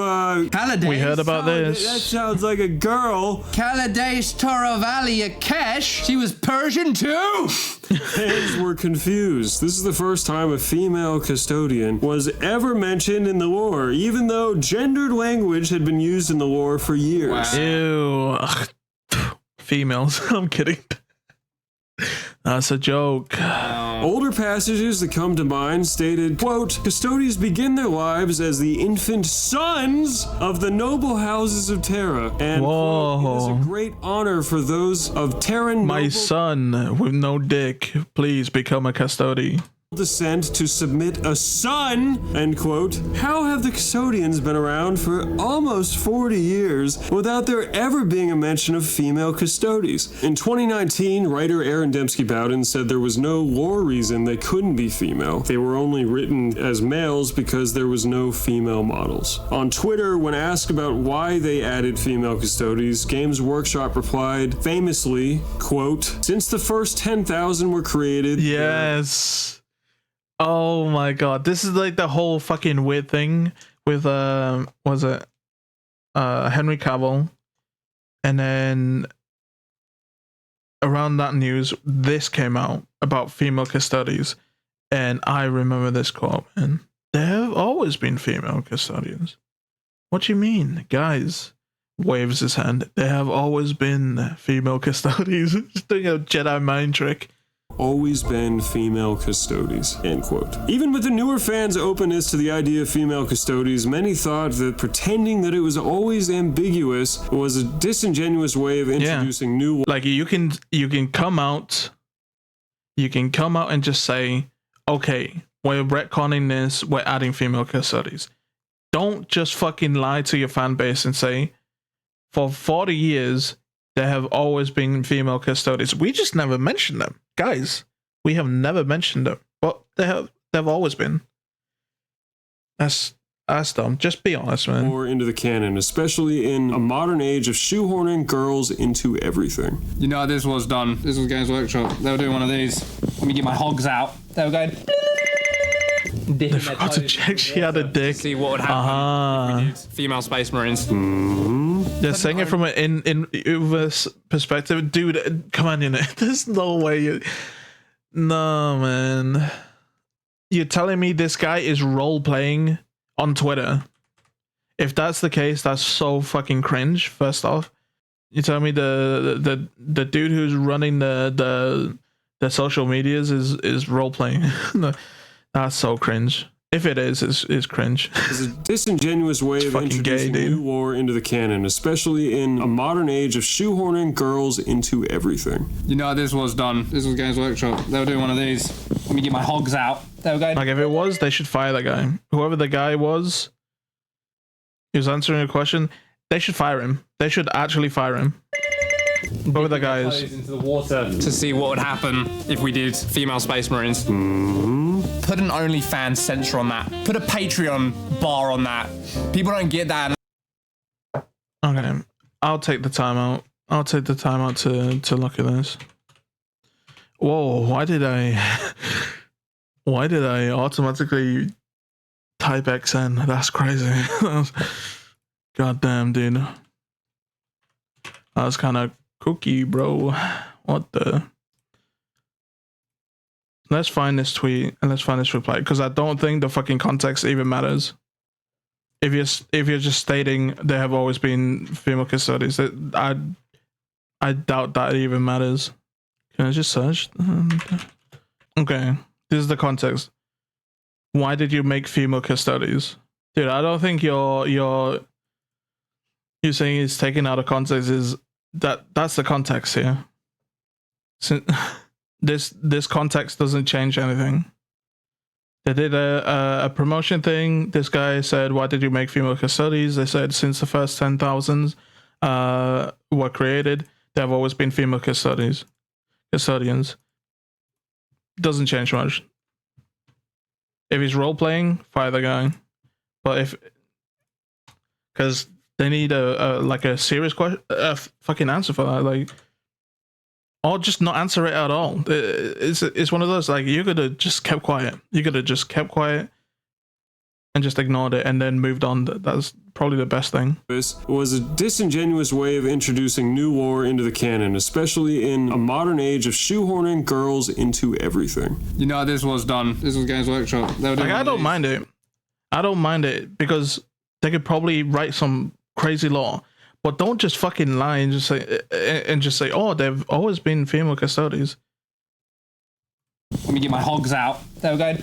C: Calades.
B: We heard about this.
D: That sounds like a girl.
C: Calades Toravalia Kesh. She was Persian too.
D: Fans were confused. This is the first time a female custodian was ever mentioned in the lore, even though gendered language had been used in the lore for years.
C: Wow.
B: Ew. Ugh. Females. I'm kidding. That's a joke.
D: Older passages that come to mind stated, quote, Custodes begin their lives as the infant sons of the noble houses of Terra, and quote, it is a great honor for those of Terran
B: My
D: noble
B: son with no dick, please become a custody.
D: descent to submit a son, end quote. How have the custodians been around for almost 40 years without there ever being a mention of female custodies? In 2019, writer Aaron Dembski-Bowden said there was no lore reason they couldn't be female. They were only written as males because there was no female models. On Twitter, when asked about why they added female custodies, Games Workshop replied famously, quote, since the first 10,000 were created...
B: Yes. Oh my god, this is like the whole fucking weird thing with was it Henry Cavill, and then around that news this came out about female custodians, and I remember this quote, and there have always been female custodians. What do you mean, guys? Waves his hand. There have always been female custodians. Just doing a Jedi mind trick.
D: Always been female custodies, end quote. Even with the newer fans' openness to the idea of female custodies, many thought that pretending that it was always ambiguous was a disingenuous way of introducing new...
B: Like you can come out and just say, okay, we're retconning this, we're adding female custodies. Don't just fucking lie to your fan base and say, for 40 years, there have always been female custodians. We just never mentioned them. Guys, we have never mentioned them. But they've always been. That's dumb. Just be honest, man.
D: More into the canon, especially in a modern age of shoehorning girls into everything.
C: You know how this was done. This was Games Workshop. They were doing one of these. Let me get my hogs out. They were going...
B: They forgot to check she had a dick.
C: See what would happen if we did female Space Marines.
B: They're saying it from an inverse perspective. Dude, come on, you know. There's no way you... No, man. You're telling me this guy is role-playing on Twitter? If that's the case, that's so fucking cringe, first off. You tell me the dude who's running the social medias is role-playing. That's so cringe. If it is, it's cringe.
D: It's a disingenuous way of introducing new lore into the canon, especially in a modern age of shoehorning girls into everything.
C: You know how this was done. This was Games Workshop. They were doing one of these. Let me get my hogs out. They were going...
B: Like, if it was, they should fire that guy. Whoever the guy was, he was answering a question, they should fire him. They should actually fire him. Whoever the guy is.
C: Into the water to see what would happen if we did female Space Marines. Put an OnlyFans censor on that. Put a Patreon bar on that. People don't get that.
B: Okay, I'll take the time out. I'll take the time out to look at this. Whoa, why did I automatically type XN? That's crazy. Goddamn, dude. That was kind of cookie, bro. What the? Let's find this tweet and let's find this reply, because I don't think the fucking context even matters. If you're just stating there have always been female custodians, I doubt that even matters. Can I just search? Okay, this is the context. Why did you make female custodians? Dude, I don't think you're saying it's taken out of context. Is that's the context here. This context doesn't change anything. They did a promotion thing. This guy said, why did you make female custodians? They said since the first 10,000 were created, there have always been female custodians. Doesn't change much. If he's role playing, fire the guy. But because they need a serious question, fucking answer for that, like, or just not answer it at all. It's one of those, like, you could have just kept quiet. You could have just kept quiet and just ignored it and then moved on. That's probably the best thing.
D: This was a disingenuous way of introducing new lore into the canon, especially in a modern age of shoehorning girls into everything.
C: You know how this was done. This was Games Workshop.
B: Like, I don't mind it. I don't mind it because they could probably write some crazy lore, but don't just fucking lie and just say, oh, they've always been female custodians.
C: Let me get my hogs out. There we go.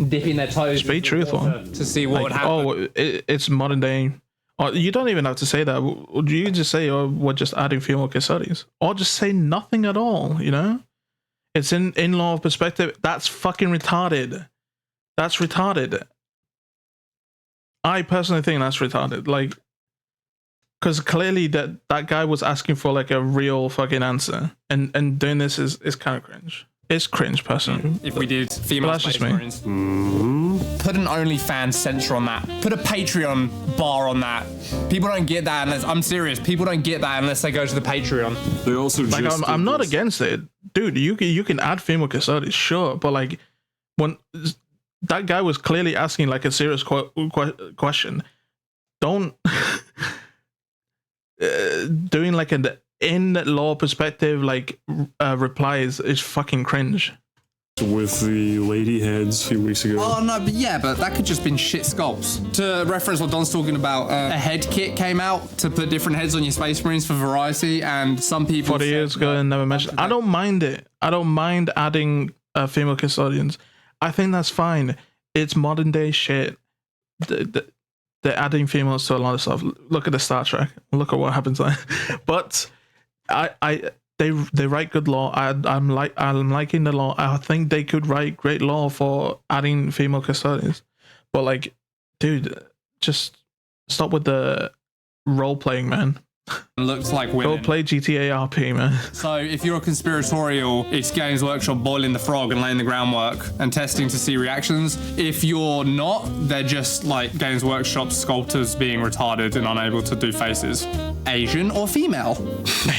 C: Dipping their toes.
B: Just be truthful
C: to see what would happen.
B: Oh, it's modern day. Or you don't even have to say that. You just say, oh, we're just adding female custodians, or just say nothing at all. You know, it's in law of perspective. That's fucking retarded. That's retarded. I personally think that's retarded. Like, because clearly that guy was asking for like a real fucking answer, and doing this is kind of cringe. It's cringe, personally.
C: If we did female
B: that's just
C: Space Marines. Put an OnlyFans censor on that. Put a Patreon bar on that. People don't get that unless, I'm serious, people don't get that unless they go to the Patreon.
D: They also
B: like,
D: just
B: I'm not against it. Dude, you can add female custodians, sure, but like, when that guy was clearly asking like a serious question, don't doing like an in-law perspective like replies is fucking cringe.
D: With the lady heads a few weeks ago.
C: Oh no, but that could just been shit sculpts. To reference what Don's talking about, a head kit came out to put different heads on your Space Marines for variety, and some people
B: 40 years ago and never mentioned. I don't mind it. I don't mind adding female custodians. I think that's fine. It's modern day shit. They're adding females to a lot of stuff. Look at the Star Trek. Look at what happens there. But they write good law. I'm liking the law. I think they could write great law for adding female custodians. But like, dude, just stop with the role playing, man.
C: Looks like women.
B: Go play GTA RP, man.
C: So if you're a conspiratorial, it's Games Workshop boiling the frog and laying the groundwork and testing to see reactions. If you're not, they're just like Games Workshop sculptors being retarded and unable to do faces. Asian or female?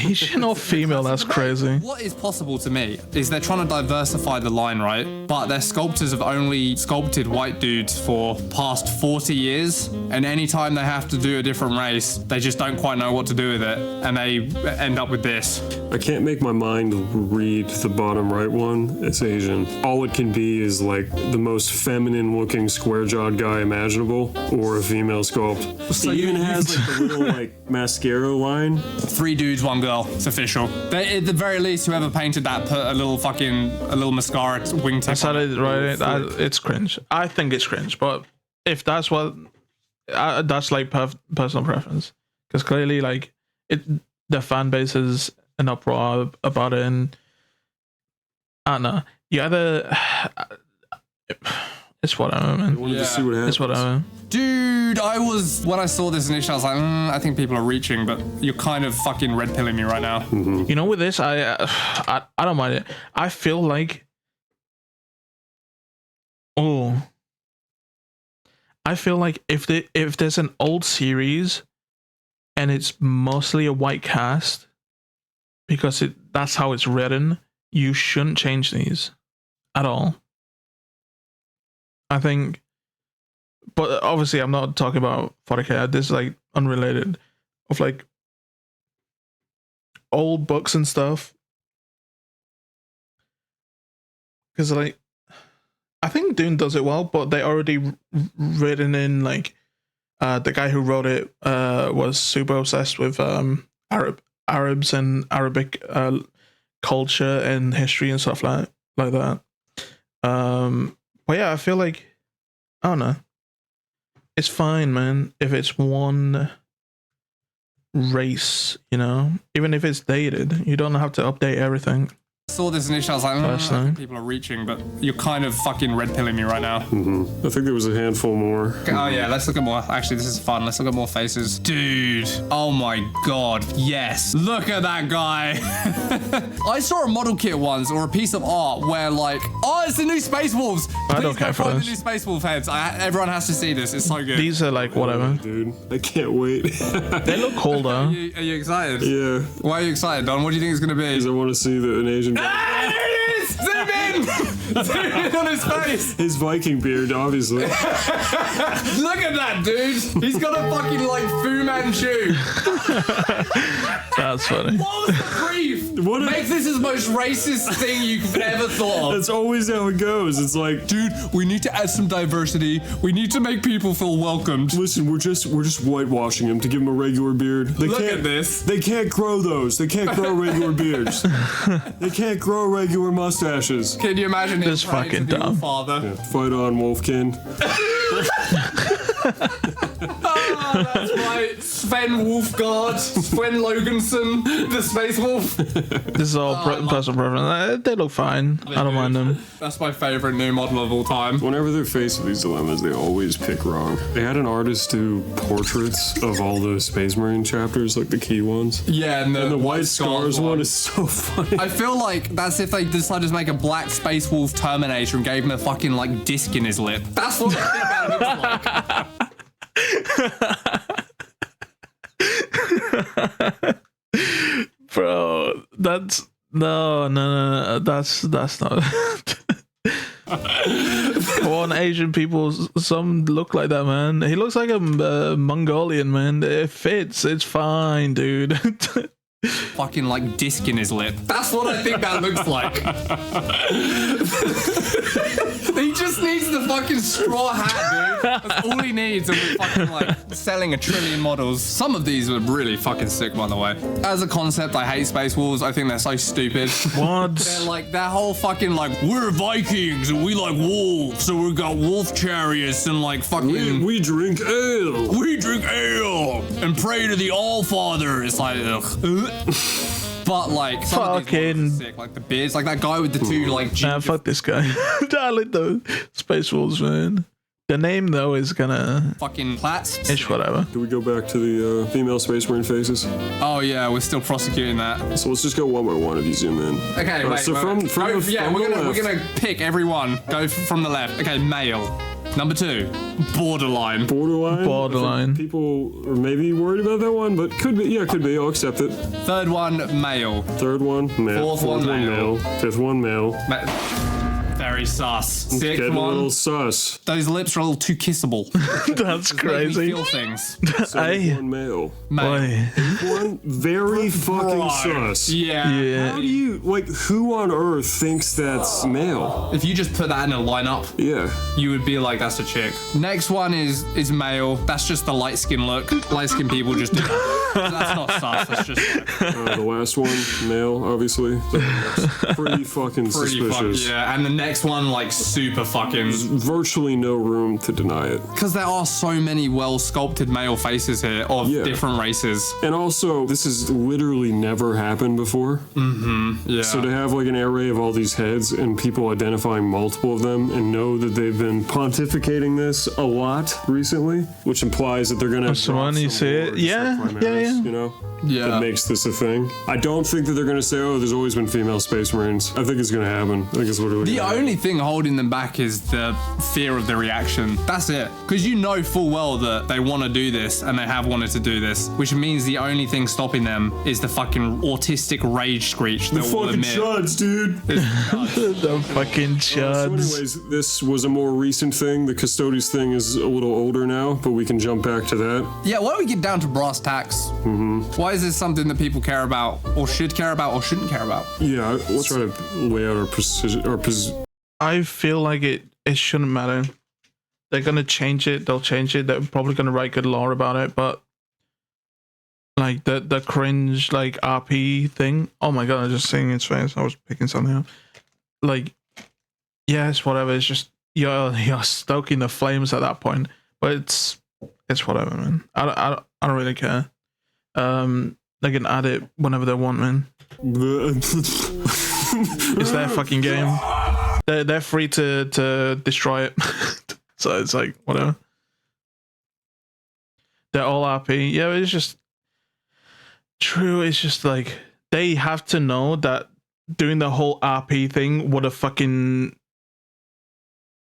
B: Asian or female? That's crazy.
C: What is possible to me is they're trying to diversify the line, right? But their sculptors have only sculpted white dudes for past 40 years, and anytime they have to do a different race, they just don't quite know what to do with it, and they end up with this.
D: I can't make my mind read the bottom right one. It's Asian. All it can be is like the most feminine looking square-jawed guy imaginable, or a female sculpt.
C: So
D: it even has like the little like mascara line.
C: 3 dudes, 1 girl. It's official. They, at the very least, whoever painted that put a little mascara wingtip.
B: That's how they write it. It's cringe. I think it's cringe, but if that's what, that's like personal preference. Because clearly, like, the fan base is an uproar about it, and I don't know. You either it's whatever, man.
D: Yeah. See what happens.
B: It's whatever.
C: Dude, when I saw this initially, I was like, I think people are reaching, but you're kind of fucking red pilling me right now.
D: Mm-hmm.
B: You know, with this, I don't mind it. I feel like, if there's an old series and it's mostly a white cast, because that's how it's written, you shouldn't change these at all. I think, but obviously I'm not talking about 40k. This is like unrelated, of like old books and stuff. Because like, I think Dune does it well, but they already written in like, the guy who wrote it was super obsessed with Arabs and Arabic culture and history and stuff like that. But yeah, I feel like, I don't know, it's fine, man, if it's one race, you know, even if it's dated, you don't have to update everything.
C: Saw this initially, I was like, I think people are reaching, but you're kind of fucking red pilling me right now.
D: I think there was a handful more.
C: Okay, oh yeah, let's look at more. Actually, this is fun. Let's look at more faces. Dude, oh my god, yes. Look at that guy. I saw a model kit once, or a piece of art, where like, oh, it's the new Space Wolves.
B: I don't care for
C: the
B: this.
C: new Space Wolf heads. Everyone has to see this. It's so good.
B: These are like whatever.
D: Dude, I can't wait.
B: They look cool though.
C: Are you excited?
D: Yeah,
C: Why are you excited, Don? What do you think it's gonna be?
D: because I want to see an Asian guy.
C: Ah, there it is! Zoom in! Zoom in on his face!
D: His Viking beard, obviously.
C: Look at that, dude! He's got a fucking, like, Fu Manchu.
B: That's funny.
C: What was the brief?
D: What
C: Make this the most racist thing you've ever thought of.
D: That's always how it goes. It's like,
C: Dude, we need to add some diversity. We need to make people feel welcomed.
D: listen, we're just whitewashing him to give him a regular beard.
C: Look at this.
D: They can't grow those. They can't grow regular beards. They can't grow regular mustaches.
C: Can you imagine him
B: This
C: praying
B: fucking
C: to the
B: dumb.
C: Father?
D: Yeah, fight on, Wolfkin.
C: Oh, that's right. Sven Wolfgard, Sven Loganson, the Space Wolf.
B: This is all personal preference. They look fine. I don't mind them.
C: That's my favorite new model of all time.
D: Whenever they're faced with these dilemmas, they always pick wrong. They had an artist do portraits of all the Space Marine chapters, like the key ones.
C: Yeah, and
D: And the White Scars one is so funny.
C: I feel like that's if they decided to make a black Space Wolf Terminator and gave him a fucking like disc in his lip. That's what I think about it looks like.
B: Bro, that's no. That's not. One Asian people, some look like that, man. He looks like a Mongolian, man. It fits. It's fine, dude.
C: Fucking like disc in his lip. That's what I think that looks like. He just needs the fucking straw hat, dude. That's all he needs, and we're fucking like selling 1 trillion models. Some of these are really fucking sick, by the way. As a concept, I hate Space Wolves. I think they're so stupid.
B: What?
C: They're like that whole fucking like we're Vikings and we like wolves, so we got wolf chariots and like fucking
D: We drink ale.
C: we drink ale and pray to the All-Father. It's like, ugh. But like, some of these
B: Fucking-
C: ones are sick. Like the beards, like that guy with the two like.
B: Nah, fuck this guy. I like the Space Wolves, man. The name though is gonna
C: fucking plats.
B: ish whatever.
D: Can we go back to the female Space Marine faces?
C: Oh yeah, we're still prosecuting that.
D: So let's just go one by one if you zoom in.
C: Okay, wait.
D: So
C: wait,
D: from
C: wait.
D: the
C: we're gonna
D: left.
C: we're gonna pick every one. Go from the left. Okay, male. Number 2, borderline.
B: Borderline.
D: People are maybe worried about that one, but could be. Yeah, could be. I'll accept it.
C: Third one, male.
D: Third one, male.
C: Fourth one, male.
D: Fifth one, male.
C: Very sus. Sixth
D: Getting a little
C: one.
D: sus.
C: Those lips are a little too kissable.
B: That's
C: Make me
B: crazy.
C: feel things.
D: Seventh one, male.
C: Male.
B: Boy.
D: One very fucking
C: Right.
D: sus.
C: Yeah.
D: How
B: Yeah.
D: do you like? Who on earth thinks that's male?
C: If you just put that in a lineup,
D: Yeah.
C: you would be like, that's a chick. Next one is male. That's just the light skin look. Light skin people just do that. That's not sus. That's just like,
D: The last one, male, obviously. So that's pretty fucking
C: pretty
D: suspicious.
C: fuck, yeah. And the next one, like, super fucking.
D: Virtually no room to deny it.
C: Because there are so many well sculpted male faces here of
D: Yeah.
C: different races.
D: And also, this has literally never happened before.
C: Yeah.
D: So to have like an array of all these heads and people identifying multiple of them and know that they've been pontificating this a lot recently, which implies that they're gonna
B: That's the
D: drop
B: one you
D: some
B: see
D: more
B: it.
D: just
B: Yeah,
D: like
B: yeah,
D: Primaris,
B: yeah.
D: You know?
C: Yeah.
D: That makes this a thing. I don't think that they're gonna say, oh, there's always been female Space Marines. I think it's gonna happen. I think it's literally
C: The
D: gonna
C: only thing holding them back is the fear of the reaction. That's it. Because you know full well that they want to do this and they have wanted to do this, which means the only thing stopping them is the fucking autistic rage screech that will
D: fucking
C: emit.
D: chuds, dude.
B: The fucking
D: So
B: chuds.
D: anyways, this was a more recent thing. The Custodes thing is a little older now, but we can jump back to that.
C: Yeah, why don't we get down to brass tacks? Why is this something that people care about, or should care about, or shouldn't care about?
D: Yeah, let's try to lay out our precision,
B: I feel like it shouldn't matter. They're gonna change it. They'll change it. They're probably gonna write good lore about it. But like the cringe like RP thing. Oh my god! I was just seeing its face. I was picking something up. Like yes, whatever. It's just you're stoking the flames at that point. But it's whatever, man. I don't really care. They can add it whenever they want, man. It's their fucking game. They're free to destroy it. So it's like whatever. They're all RP. Yeah, it's just true. It's just like they have to know that doing the whole RP thing would have fucking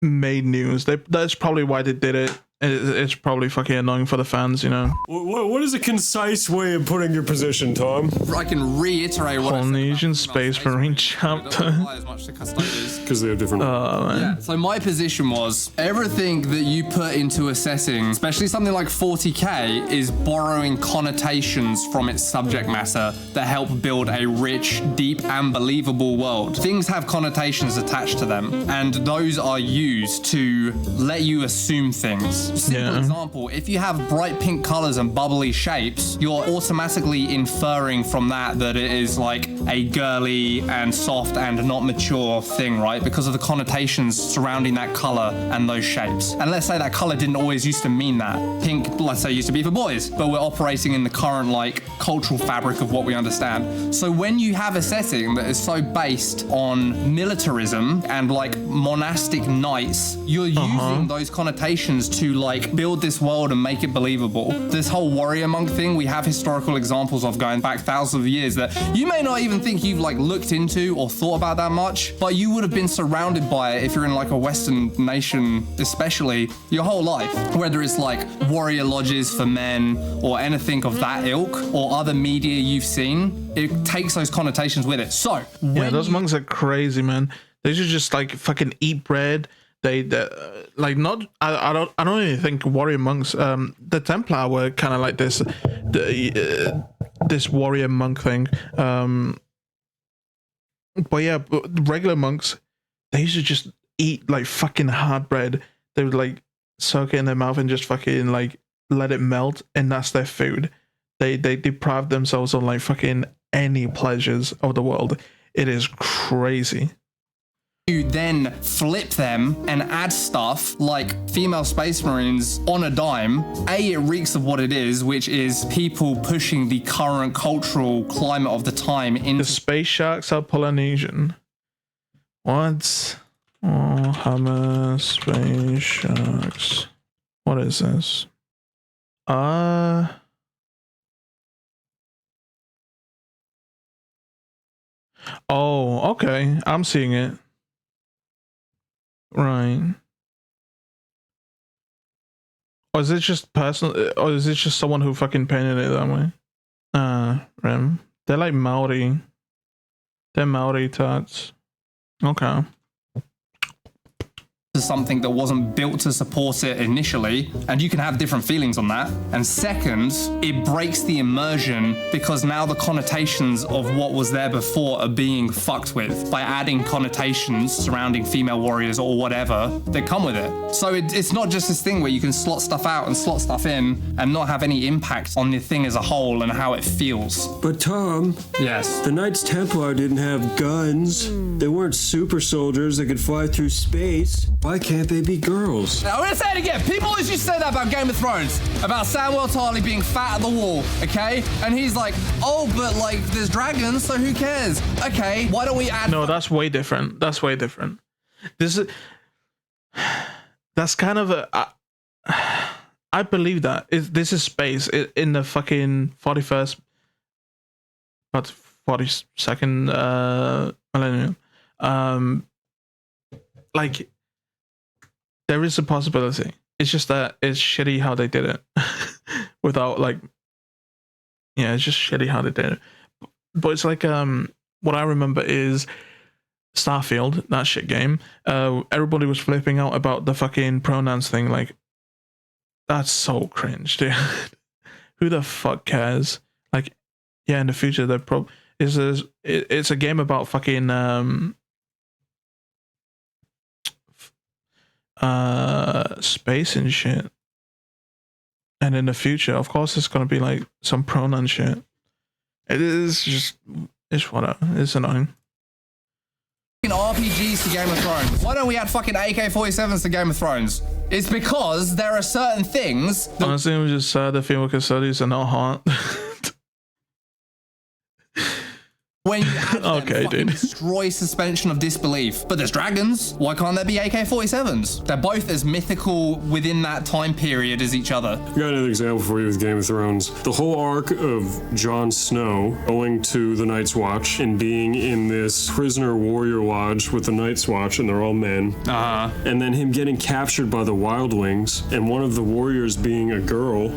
B: made news. That's probably why they did it. It's probably fucking annoying for the fans, you know.
D: What is a concise way of putting your position, Tom?
C: I can reiterate what
B: Polynesian Space Marine chapter.
D: Because they have different...
C: Yeah, so my position was everything that you put into assessing, especially something like 40k, is borrowing connotations from its subject matter that help build a rich, deep, and believable world. Things have connotations attached to them, and those are used to let you assume things. Simple example, if you have bright pink colors and bubbly shapes, you're automatically inferring from that it is like a girly and soft and not mature thing, right? Because of the connotations surrounding that color and those shapes. And let's say that color didn't always used to mean that. Pink, let's say, used to be for boys, but we're operating in the current like cultural fabric of what we understand. So when you have a setting that is so based on militarism and like monastic knights, you're using those connotations to like build this world and make it believable. This whole warrior monk thing, we have historical examples of going back thousands of years that you may not even think you've like looked into or thought about that much, but you would have been surrounded by it if you're in like a Western nation, especially your whole life. Whether it's like warrior lodges for men or anything of that ilk or other media you've seen, it takes those connotations with it. So
B: yeah, those monks are crazy, man. They should just like fucking eat bread. They like not. I don't even think warrior monks. The Templar were kind of like this, this warrior monk thing. But yeah, regular monks, they used to just eat like fucking hard bread. They would like soak it in their mouth and just fucking like let it melt, and that's their food. They deprive themselves of like fucking any pleasures of the world. It is crazy.
C: You then flip them and add stuff like female space marines on a dime. It reeks of what it is, which is people pushing the current cultural climate of the time into...
B: The space sharks are Polynesian. What? Oh, Hammer space sharks. What is this? Oh, okay. I'm seeing it. Right. Or is it just personal? Or is it just someone who fucking painted it that way? Rem. They're like Maori. They're Maori tots. Okay.
C: To something that wasn't built to support it initially, and you can have different feelings on that. And second, it breaks the immersion because now the connotations of what was there before are being fucked with by adding connotations surrounding female warriors or whatever that come with it. So it's not just this thing where you can slot stuff out and slot stuff in and not have any impact on the thing as a whole and how it feels.
D: But Tom,
C: yes,
D: the Knights Templar didn't have guns. They weren't super soldiers that could fly through space. Why can't they be girls?
C: Now, I'm gonna say it again. People always used to say that about Game of Thrones, about Samwell Tarly being fat at the wall, okay? And he's like, oh, but like, there's dragons, so who cares? Okay, why don't we add...
B: No, that's way different. That's way different. This is... That's kind of a... I believe that. This is space in the fucking 41st... But 42nd millennium. Like... There is a possibility. It's just that it's shitty how they did it. Without like... Yeah, it's just shitty how they did it. But it's like... What I remember is... Starfield, that shit game. Everybody was flipping out about the fucking pronouns thing. Like... That's so cringe, dude. Who the fuck cares? Like... Yeah, in the future, they're it's a game about fucking... space and shit, and in the future of course it's gonna be like some pronoun shit. It is just, it's whatever, it's annoying.
C: RPGs to Game of Thrones. Why don't we add fucking AK-47s to Game of Thrones? It's because there are certain things that...
B: Honestly, we just the female custodians are not hot.
C: when you have them
B: Okay,
C: fucking
B: dude.
C: destroy suspension of disbelief. But there's dragons. Why can't there be AK-47s? They're both as mythical within that time period as each other.
D: I got another example for you with Game of Thrones. The whole arc of Jon Snow going to the Night's Watch and being in this prisoner warrior lodge with the Night's Watch, and they're all men. And then him getting captured by the wildlings, and one of the warriors being a girl,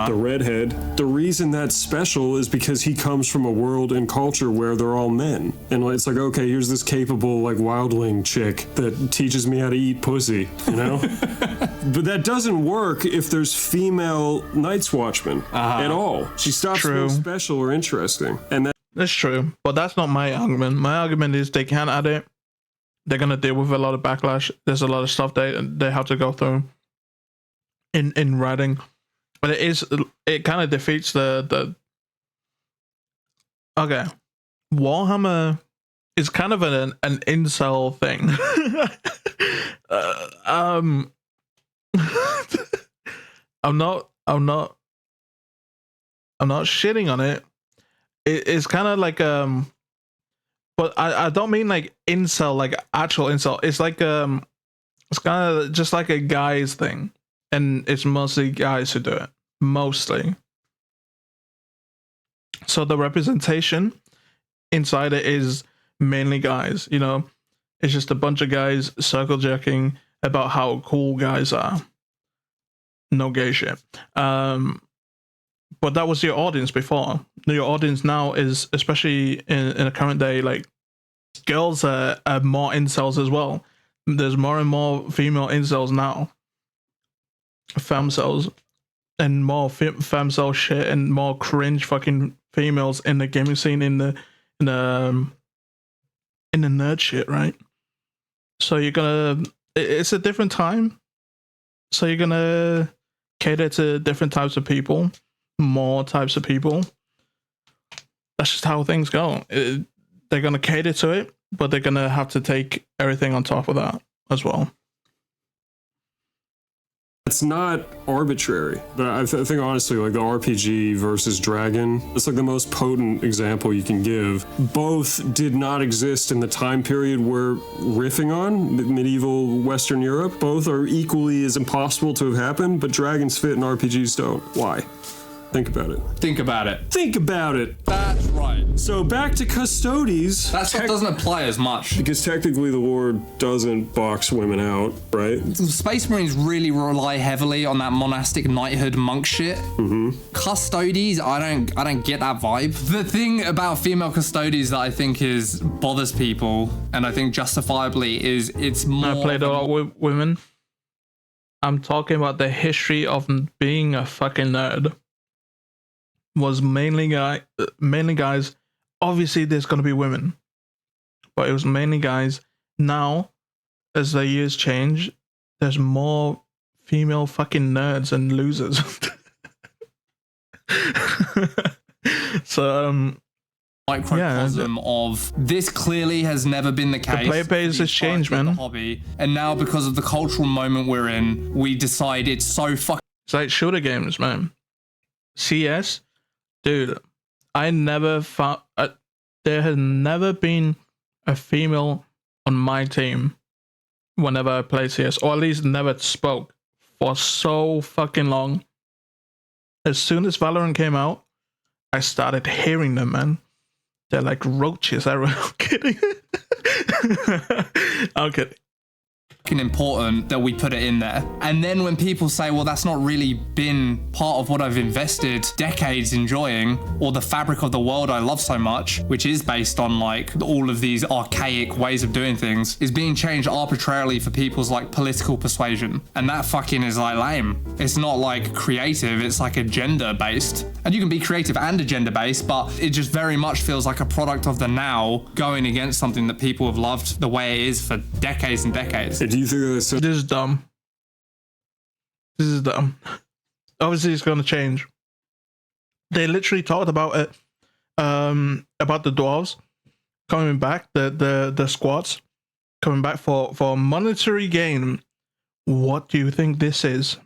D: the redhead. The reason that's special is because he comes from a world and culture where they're all men. And it's like, okay, here's this capable, like, wildling chick that teaches me how to eat pussy, you know? But that doesn't work if there's female Night's Watchmen at all. She stops being special or interesting. And
B: That's true, but that's not my argument. My argument is they can't add it. They're gonna deal with a lot of backlash. There's a lot of stuff they have to go through in writing, but it kind of defeats the. Okay, Warhammer is kind of an incel thing. I'm not shitting on it. It's kind of like but I don't mean like incel, like actual incel. It's like it's kind of just like a guys thing, and it's mostly guys who do it, mostly. So the representation inside it is mainly guys, you know. It's just a bunch of guys circle jerking about how cool guys are. No gay shit. But that was your audience before. Your audience now is, especially in the current day, like, girls are more incels as well. There's more and more female incels now. Femcels. And more femcel shit and more cringe fucking females in the gaming scene, in the nerd shit, right? So you're gonna... It's a different time. So you're gonna cater to different types of people. More types of people. That's just how things go. They're going to cater to it, but they're going to have to take everything on top of that as well.
D: it's not arbitrary. But I think honestly, like the RPG versus Dragon, it's like the most potent example you can give. Both did not exist in the time period we're riffing on, medieval Western Europe. Both are equally as impossible to have happened, but dragons fit and RPGs don't. Why? Think about it.
C: Think about it.
D: Think about it.
C: That's right.
D: So back to Custodes.
C: That stuff doesn't apply as much.
D: Because technically the Lord doesn't box women out, right?
C: Space Marines really rely heavily on that monastic knighthood monk shit. Mm-hmm. Custodes, I don't get that vibe. The thing about female Custodes that I think bothers people, and I think justifiably, is it's more...
B: I played a lot with women. I'm talking about the history of being a fucking nerd. Was mainly guys. Obviously, there's gonna be women, but it was mainly guys. Now, as the years change, there's more female fucking nerds and losers. So,
C: microcosm of this clearly has never been the case.
B: The player base has changed, man.
C: Hobby, and now because of the cultural moment we're in, we decide it's so fucking.
B: It's like shooter games, man. CS. Dude, I never found... there has never been a female on my team whenever I play CS, or at least never spoke for so fucking long. As soon as Valorant came out, I started hearing them, man. They're like roaches. I'm kidding. I'm kidding.
C: Important that we put it in there. And then when people say, well, that's not really been part of what I've invested decades enjoying, or the fabric of the world I love so much, which is based on like all of these archaic ways of doing things, is being changed arbitrarily for people's like political persuasion. And that fucking is like lame. It's not like creative, it's like agenda based. And you can be creative and agenda based, but it just very much feels like a product of the now going against something that people have loved the way it is for decades and decades.
D: Do you think that's
B: This is dumb. This is dumb. Obviously, it's going to change. They literally talked about it, about the dwarves coming back, the squads coming back for monetary gain. What do you think this is?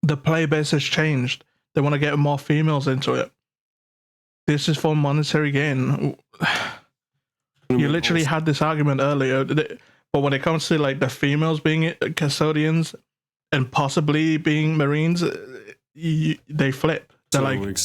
B: The player base has changed. They want to get more females into it. this is for monetary gain. You literally had this argument earlier, but when it comes to like the females being custodians and possibly being Marines, they flip. They're like,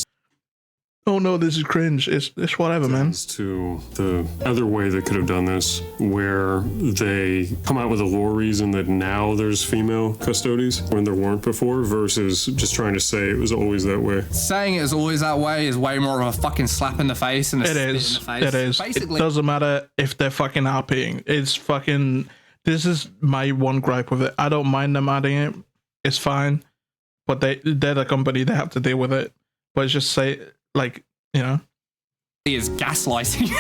B: oh no, this is cringe. It's whatever, man.
D: To the other way they could have done this, where they come out with a lore reason that now there's female custodies when there weren't before, versus just trying to say it was always that way.
C: Saying it was always that way is way more of a fucking slap in the face and a spit in the face.
B: It is. Basically, it doesn't matter if they're fucking RPing. It's fucking. This is my one gripe with it. I don't mind them adding it. It's fine, but they're the company. They have to deal with it. But it's just say. Like, you know,
C: he is gaslighting.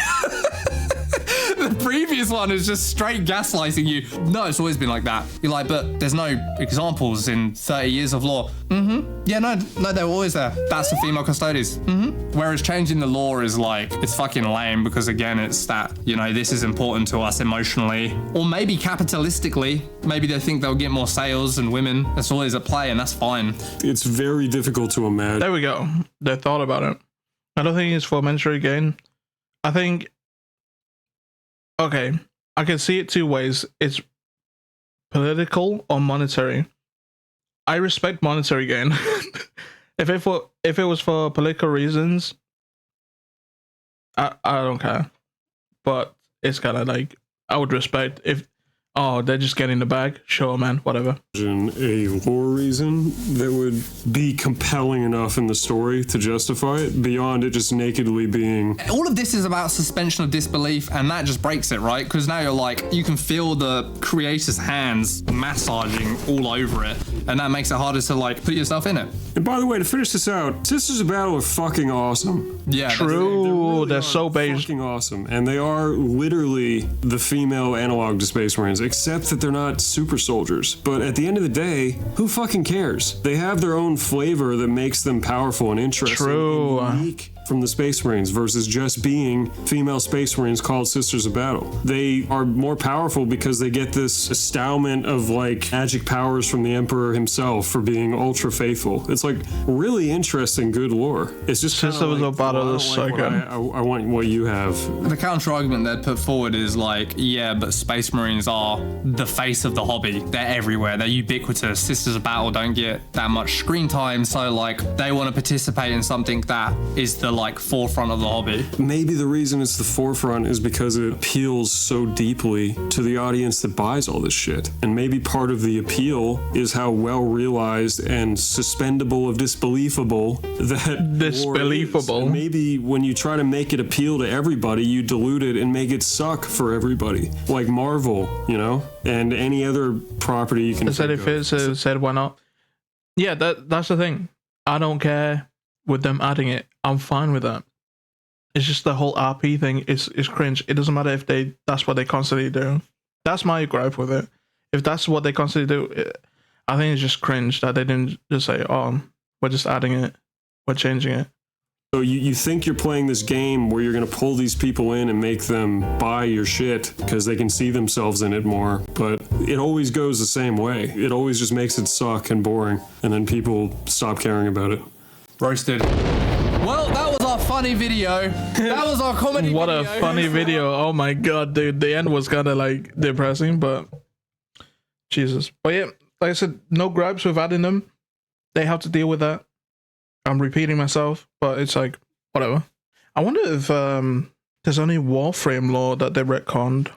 C: The previous one is just straight gaslighting you. No, it's always been like that. You're like, but there's no examples in 30 years of lore. Yeah, no, they were always there. That's the female custodies. Whereas changing the lore is like, it's fucking lame because again, it's that, you know, this is important to us emotionally or maybe capitalistically. Maybe they think they'll get more sales and women. That's always at play and that's fine.
D: It's very difficult to imagine.
B: There we go. They thought about it. I don't think it's for monetary gain. I think, okay, I can see it two ways. It's political or monetary. I respect monetary gain. If it was for political reasons, I don't care. But it's kind of like, I would respect if, oh, they're just getting the bag. Sure, man, whatever.
D: A lore reason that would be compelling enough in the story to justify it beyond it just nakedly being.
C: All of this is about suspension of disbelief, and that just breaks it, right? Because now you're like, you can feel the creator's hands massaging all over it, and that makes it harder to like put yourself in it.
D: And by the way, to finish this out, Sisters of Battle are fucking awesome.
B: Yeah, true. They're so based.
D: Fucking awesome, and they are literally the female analog to Space Marines. Except that they're not super soldiers. But at the end of the day, who fucking cares? They have their own flavor that makes them powerful and interesting.
B: True.
D: And unique from the Space Marines versus just being female Space Marines called Sisters of Battle. They are more powerful because they get this endowment of like magic powers from the Emperor himself for being ultra faithful. It's like really interesting, good lore. It's just
B: Sisters of Battle is so good.
D: I want what you have.
C: The counter argument they'd put forward is like, yeah, but Space Marines are the face of the hobby. They're everywhere. They're ubiquitous. Sisters of Battle don't get that much screen time, so like they want to participate in something that is the like forefront of the hobby.
D: Maybe the reason it's the forefront is because it appeals so deeply to the audience that buys all this shit. And maybe part of the appeal is how well realized and suspendable of disbelievable that
B: disbelievable.
D: Maybe when you try to make it appeal to everybody, you dilute it and make it suck for everybody. Like Marvel, you know, and any other property you can.
B: I said if it said why not? Yeah, that's the thing. I don't care with them adding it. I'm fine with that. It's just the whole RP thing is cringe. It doesn't matter if that's what they constantly do. That's my gripe with it. If that's what they constantly do, I think it's just cringe that they didn't just say, oh, we're just adding it, we're changing it.
D: So you think you're playing this game where you're going to pull these people in and make them buy your shit because they can see themselves in it more, but it always goes the same way. It always just makes it suck and boring, and then people stop caring about it.
C: Roasted. Well, that was our funny video. That was our comedy
B: what
C: video.
B: A funny video. Oh my god, dude. The end was kind of like depressing, but Jesus. But yeah, like I said, no gripes with adding them. They have to deal with that. I'm repeating myself, but it's like, whatever. I wonder if there's only Warframe lore that they retconned.